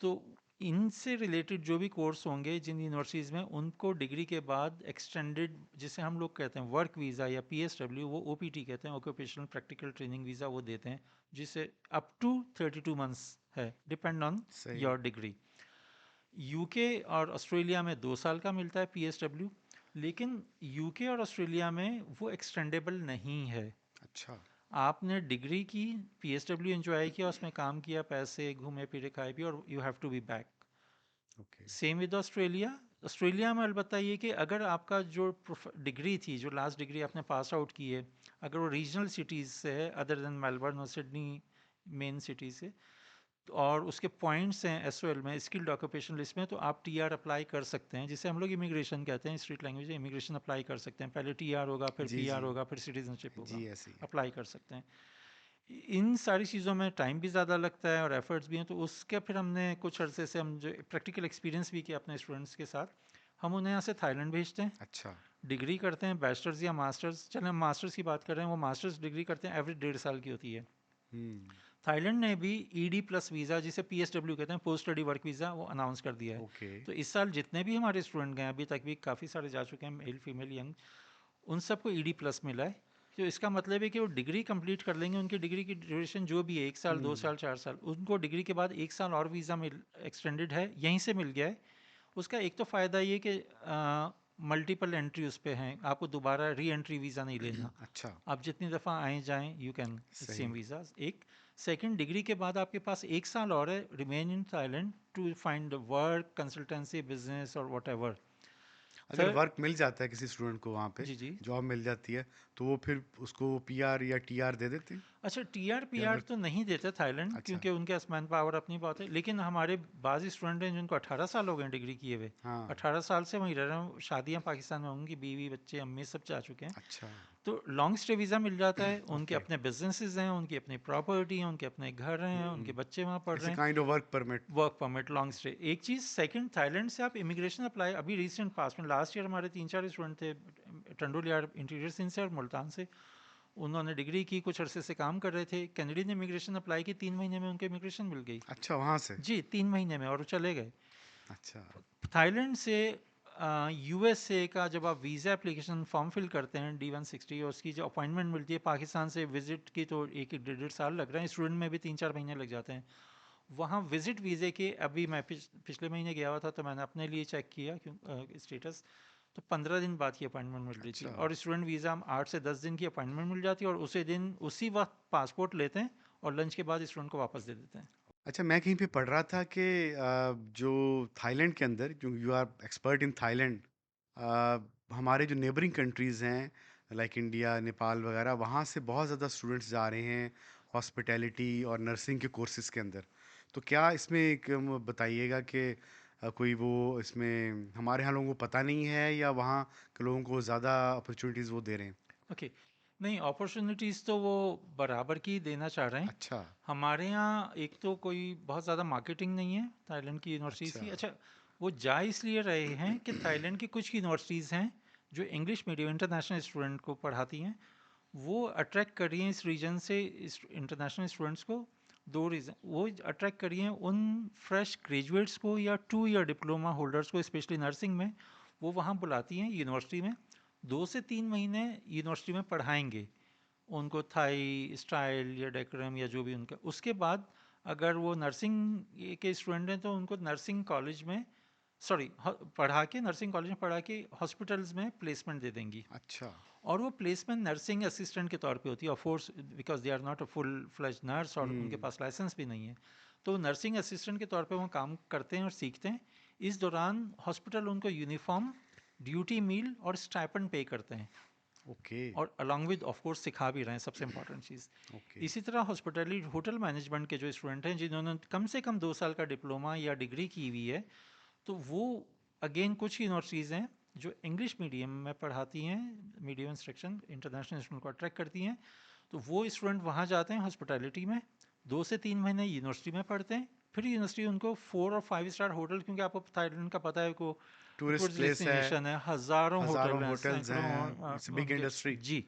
तो इनसे रिलेटेड जो भी कोर्स होंगे जिन यूनिवर्सिटीज़ में, उनको डिग्री के बाद एक्सटेंडेड, जिसे हम लोग कहते हैं वर्क वीज़ा या PSW, वो OPT कहते हैं, ऑक्यूपेशनल प्रैक्टिकल ट्रेनिंग वीज़ा, वो देते हैं, जिसे अप टू 32 मंथ्स है, डिपेंड ऑन सही। Your degree. यूके और ऑस्ट्रेलिया में 2 साल का मिलता है PSW, लेकिन यूके और ऑस्ट्रेलिया में वो एक्सटेंडेबल नहीं है। अच्छा। आपने डिग्री की, PSW एंजॉय किया, उसमें काम किया, पैसे घूमे फिरे खाए पिए, और you have to be back. Okay. Same with Australia. Australia में अलबत्ता ये कि अगर आपका जो डिग्री थी, जो लास्ट डिग्री आपने पास आउट की है, अगर वो रीजनल सिटीज़ से है अदर देन मेलबर्न और सिडनी, मेन सिटी से, और उसके पॉइंट्स हैं SOL में, स्किल्ड ऑक्यूपेशन लिस्ट में, तो आप TR अप्लाई कर सकते हैं, जिसे हम लोग इमिग्रेशन कहते हैं, स्ट्रीट लैंग्वेज इमिग्रेशन अप्लाई कर सकते हैं। पहले TR होगा, फिर जी PR जी। होगा, फिर सिटीजनशिप होगा, जी ऐसे ही है। अप्लाई कर सकते हैं। इन सारी चीज़ों में टाइम भी ज़्यादा लगता है और एफर्ट्स भी हैं, तो उसके फिर हमने कुछ अरसे से हम जो प्रैक्टिकल एक्सपीरियंस भी किया अपने स्टूडेंट्स के साथ, हम उन्हें यहाँ से थाईलैंड भेजते हैं, अच्छा। डिग्री करते हैं, बैचलर्स या मास्टर्स, चलें हम मास्टर्स की बात कर रहे हैं, वो मास्टर्स डिग्री करते हैं, एवरेज 1.5 साल की होती है। हम्म। थाईलैंड ने भी ED+ वीज़ा, जिसे PSW कहते हैं, पोस्ट स्टडी वर्क वीज़ा, वो अनाउंस कर दिया है। ओके। तो इस साल जितने भी हमारे स्टूडेंट गए, अभी तक भी काफ़ी सारे जा चुके हैं, मेल फीमेल यंग, उन सबको ED+ मिला है। तो इसका मतलब है कि वो डिग्री कंप्लीट कर लेंगे, उनकी डिग्री की ड्यूरेशन जो भी है, 1 साल, 2 साल, 4 साल, उनको डिग्री के बाद 1 साल और वीज़ा मिल एक्सटेंडेड है, यहीं से मिल गया है। उसका एक तो फ़ायदा ये कि मल्टीपल एंट्री उस पे हैं, आपको दोबारा री एंट्री वीज़ा नहीं लेना, अच्छा। आप जितनी दफ़ा आए जाएं यू कैन सेम सही। वीज़ा। एक सेकंड, डिग्री के बाद आपके पास 1 साल और है, remain in Thailand to find work, consultancy, business और वट एवर। अगर थर्ड, वर्क मिल जाता है किसी स्टूडेंट को वहाँ पे, जी जी। जॉब मिल जाती है, तो वो फिर उसको PR या TR दे देते हैं, अच्छा, TR या PR वर्क? तो नहीं देते थाईलैंड, अच्छा। क्योंकि उनके पास मैन पावर अपनी बात है, लेकिन हमारे बाज़ स्टूडेंट हैं जिनको 18 साल हो गए हैं डिग्री किए हुए, हाँ। 18 साल से वहीं रह रहे हैं, शादियां पाकिस्तान में, उनकी बीवी बच्चे अम्मी सब जा चुके हैं। अच्छा। तो लॉन्ग स्टे वीज़ा मिल जाता है, उनके ओके। अपने बिजनेसेस हैं, उनकी अपनी प्रॉपर्टी है, उनके अपने घर हैं, उनके बच्चे वहाँ पढ़ इट्स रहे अ हैं। Kind of work permit. Work permit, long stay, एक चीज़। सेकंड, थाईलैंड से आप इमिग्रेशन अप्लाई, अभी रिसेंट पास में लास्ट ईयर हमारे 3-4 स्टूडेंट थे, टंडोल यार इंटीरियर सिंह से और मुल्तान से, उन्होंने डिग्री की, कुछ अरसे से काम कर रहे थे, कैनेडियन इमिग्रेशन अप्लाई की, 3 महीने में उनको इमिग्रेशन मिल गई। अच्छा, वहाँ से? जी, 3 महीने में, और वो चले गए। अच्छा। थाईलैंड से USA का जब आप वीज़ा एप्लीकेशन फॉर्म फिल करते हैं D-160, और उसकी जो अपॉइंटमेंट मिलती है पाकिस्तान से विजिट की, तो 1-1, 1.5 साल लग रहे हैं, स्टूडेंट में भी 3-4 महीने लग जाते हैं। वहाँ विजिट वीज़े के अभी मैं पिछले महीने गया हुआ था तो मैंने अपने लिए चेक किया क्यों स्टेटस, तो 15 दिन बाद की अपॉइंटमेंट मिल रही थी। अच्छा। और स्टूडेंट वीज़ा हम 8 से 10 दिन की अपॉइंटमेंट मिल जाती है और उसी दिन उसी वक्त पासपोर्ट लेते हैं और लंच के बाद स्टूडेंट को वापस दे देते हैं। अच्छा, मैं कहीं पे पढ़ रहा था कि जो थाईलैंड के अंदर, जो you are expert in Thailand, हमारे जो नेबरिंग कंट्रीज़ हैं लाइक इंडिया, नेपाल वगैरह, वहाँ से बहुत ज़्यादा स्टूडेंट्स जा रहे हैं हॉस्पिटैलिटी और नर्सिंग के कोर्सेज़ के अंदर। तो क्या इसमें एक बताइएगा कि कोई वो इसमें हमारे यहाँ लोगों को पता नहीं है या वहाँ के लोगों को ज़्यादा अपॉर्चुनिटीज़ वो दे रहे हैं? ओके, नहीं अपॉर्चुनिटीज़ तो वो बराबर की देना चाह रहे हैं। अच्छा। हमारे यहाँ एक तो कोई बहुत ज़्यादा मार्केटिंग नहीं है थाईलैंड की यूनिवर्सिटीज़ अच्छा। की। अच्छा, वो जा इसलिए रहे हैं कि थाईलैंड की कुछ यूनिवर्सिटीज़ हैं जो इंग्लिश मीडियम इंटरनेशनल स्टूडेंट को पढ़ाती हैं, वो अट्रैक्ट कर रही हैं इस रीजन से इस इंटरनेशनल स्टूडेंट्स को। दो रीज़न वो अट्रैक्ट कर रही हैं, उन फ्रेश ग्रेजुएट्स को या 2 ईयर डिप्लोमा होल्डर्स को स्पेशली नर्सिंग में, वो वहाँ बुलाती हैं यूनिवर्सिटी में। 2 से 3 महीने यूनिवर्सिटी में पढ़ाएंगे उनको थाई स्टाइल या डेकोरम या जो भी उनका। उसके बाद अगर वो नर्सिंग के स्टूडेंट हैं तो उनको नर्सिंग कॉलेज में, सॉरी, पढ़ा के नर्सिंग कॉलेज में पढ़ा के हॉस्पिटल्स में प्लेसमेंट दे देंगी। अच्छा। और वो प्लेसमेंट नर्सिंग असिस्टेंट के तौर पे होती है, of course because they are not a full fledged nurse और उनके हम्म। पास लाइसेंस भी नहीं है। तो नर्सिंग असिस्टेंट के तौर पे वो काम करते हैं और सीखते हैं। इस दौरान हॉस्पिटल उनको यूनिफॉर्म, ड्यूटी मील और स्टाइपेंड पे करते हैं, ओके। और अलॉन्ग विद ऑफ कोर्स सिखा भी रहे हैं, सबसे इंपॉर्टेंट चीज़। ओके। इसी तरह हॉस्पिटलिटी होटल मैनेजमेंट के जो स्टूडेंट हैं जिन्होंने कम से कम 2 साल का डिप्लोमा या डिग्री की हुई है, तो वो अगेन कुछ यूनिवर्सिटीज़ हैं जो इंग्लिश मीडियम में पढ़ाती हैं, मीडियम इंस्ट्रक्शन इंटरनेशनल स्टूडेंट को अट्रैक्ट करती हैं। तो वो स्टूडेंट वहाँ जाते हैं हॉस्पिटैलिटी में, 2 से 3 महीने यूनिवर्सिटी में पढ़ते हैं। फिर यूनिवर्सिटी उनको 4 और 5 स्टार होटल, क्योंकि आपको थाईलैंड का पता है को टूरिस्ट टूरिस्ट प्लेस है, डेस्टिनेशन है, हज़ारों हज़ारों होटल हैं, होटल्स सैकड़ों हैं, इट्स बिग उनके। इंडस्ट्री। जी,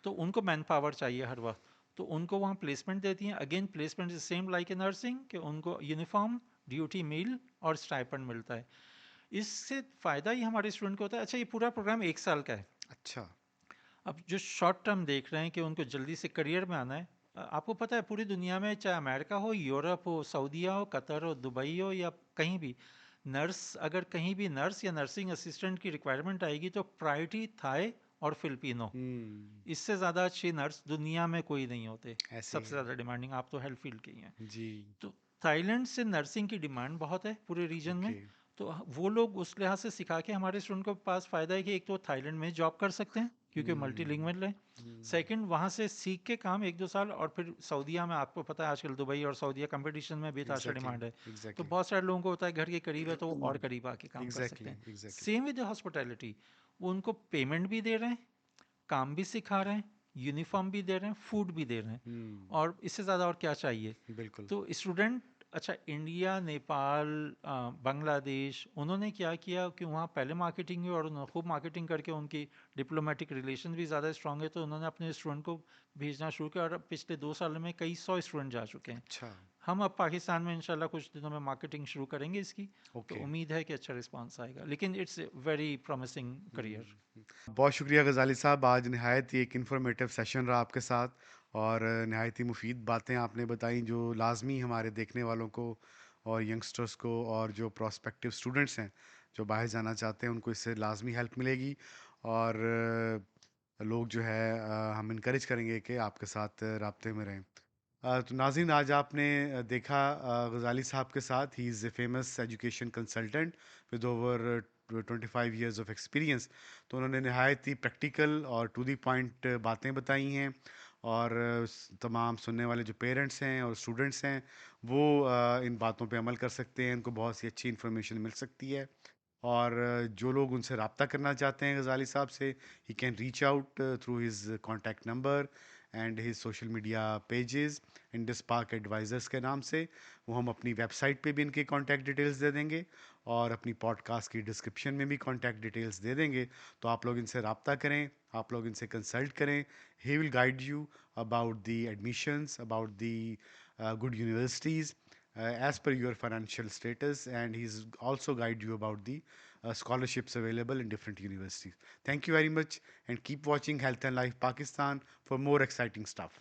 तो उनको मैन पावर चाहिए हर वक्त, तो उनको वहाँ प्लेसमेंट देती हैं। Again placement is same like a nursing, कि उनको यूनिफॉर्म, ड्यूटी मील और स्टाइपेंड मिलता है। इससे फ़ायदा ही हमारे स्टूडेंट को होता है। अच्छा, ये पूरा प्रोग्राम 1 साल का है। अच्छा। अब जो शॉर्ट टर्म देख रहे हैं कि उनको जल्दी से करियर में आना है, आपको पता है पूरी दुनिया में चाहे अमेरिका हो, यूरोप हो, सऊदीया हो, कतर हो, दुबई हो या कहीं भी, नर्स अगर कहीं भी नर्स या नर्सिंग असिस्टेंट की रिक्वायरमेंट आएगी तो प्रायोरिटी थाई और फिलिपिनो, हम्म। इससे ज़्यादा अच्छे नर्स दुनिया में कोई नहीं होते। ऐसे ही सबसे है। ज़्यादा डिमांडिंग, आप तो हेल्थ फील्ड के ही हैं। जी। तो थाईलैंड से नर्सिंग की डिमांड बहुत है पूरे रीजन में। ओके। तो वो लोग उस लिहाज से सिखा के हमारे स्टूडेंट को पास फ़ायदा है कि एक तो थाईलैंड में जॉब कर सकते हैं क्योंकि हम्म। मल्टीलिंगुअल है। हम्म। सेकंड, वहाँ से सीख के काम 1-2 साल, और फिर सऊदीया में आपको पता है आजकल दुबई और सऊदीया कंपटीशन में बेताशा एग्जैक्टली। डिमांड है। तो एग्जैक्टली। बहुत सारे लोगों को होता है घर के करीब है तो वो और करीब आके काम कर सकते एग्जैक्टली। हैं। एग्जैक्टली। सेम विद हॉस्पिटैलिटी, वो उनको पेमेंट भी दे रहे हैं, काम भी सिखा रहे हैं, यूनिफॉर्म भी दे रहे हैं, फूड भी दे रहे हैं, हम्म। और इससे ज़्यादा और क्या चाहिए। बिल्कुल। तो स्टूडेंट, अच्छा इंडिया, नेपाल, बांग्लादेश, उन्होंने क्या किया कि वहाँ पहले मार्केटिंग हुई और उन्होंने खूब मार्केटिंग करके उनकी डिप्लोमेटिक रिलेशन भी ज़्यादा स्ट्रांग है, तो उन्होंने अपने स्टूडेंट को भेजना शुरू किया और अब पिछले 2 साल में कई 100 स्टूडेंट जा चुके हैं। अच्छा। हम अब पाकिस्तान में इंशाल्लाह कुछ दिनों में मार्केटिंग शुरू करेंगे इसकी, तो ओके। उम्मीद है कि अच्छा रिस्पांस आएगा, लेकिन इट्स वेरी प्रॉमिसिंग करियर। बहुत शुक्रिया गज़ाली साहब, आज नहायत ही एक इन्फॉर्मेटिव सेशन रहा आपके साथ, और नहायत ही मुफीद बातें आपने बताई जो लाजमी हमारे देखने वालों को और यंगस्टर्स को और जो प्रोस्पेक्टिव स्टूडेंट्स हैं जो बाहर जाना चाहते हैं उनको इससे लाजमी हेल्प मिलेगी। और लोग जो है हम इनक्रेज करेंगे कि आपके साथ राब्ते में रहें। तो नाज़रीन, आज आपने देखा गज़ाली साहब के साथ, he is a famous education consultant with over 25 years of experience. तो उन्होंने नहायत ही प्रैक्टिकल और टू दी पॉइंट बातें बताई हैं, और तमाम सुनने वाले जो पेरेंट्स हैं और स्टूडेंट्स हैं वो इन बातों पे अमल कर सकते हैं, उनको बहुत सी अच्छी इन्फॉर्मेशन मिल सकती है। और जो लोग उनसे रब्ता करना चाहते हैं गज़ाली साहब से, he can reach out through his contact number and his social media pages, Indus park advisers के नाम से। वो हम अपनी वेबसाइट पे भी इनके कॉन्टैक्ट डिटेल्स दे देंगे और अपनी पॉडकास्ट की डिस्क्रिप्शन में भी कॉन्टैक्ट डिटेल्स दे देंगे। तो आप लोग इनसे रब्ता करें, आप लोग इनसे कंसल्ट करें। He will guide you about the admissions, about the good universities as per your financial status, and he's also guide you about the scholarships available in different universities. Thank you very much, and keep watching Health and Life Pakistan for more exciting stuff.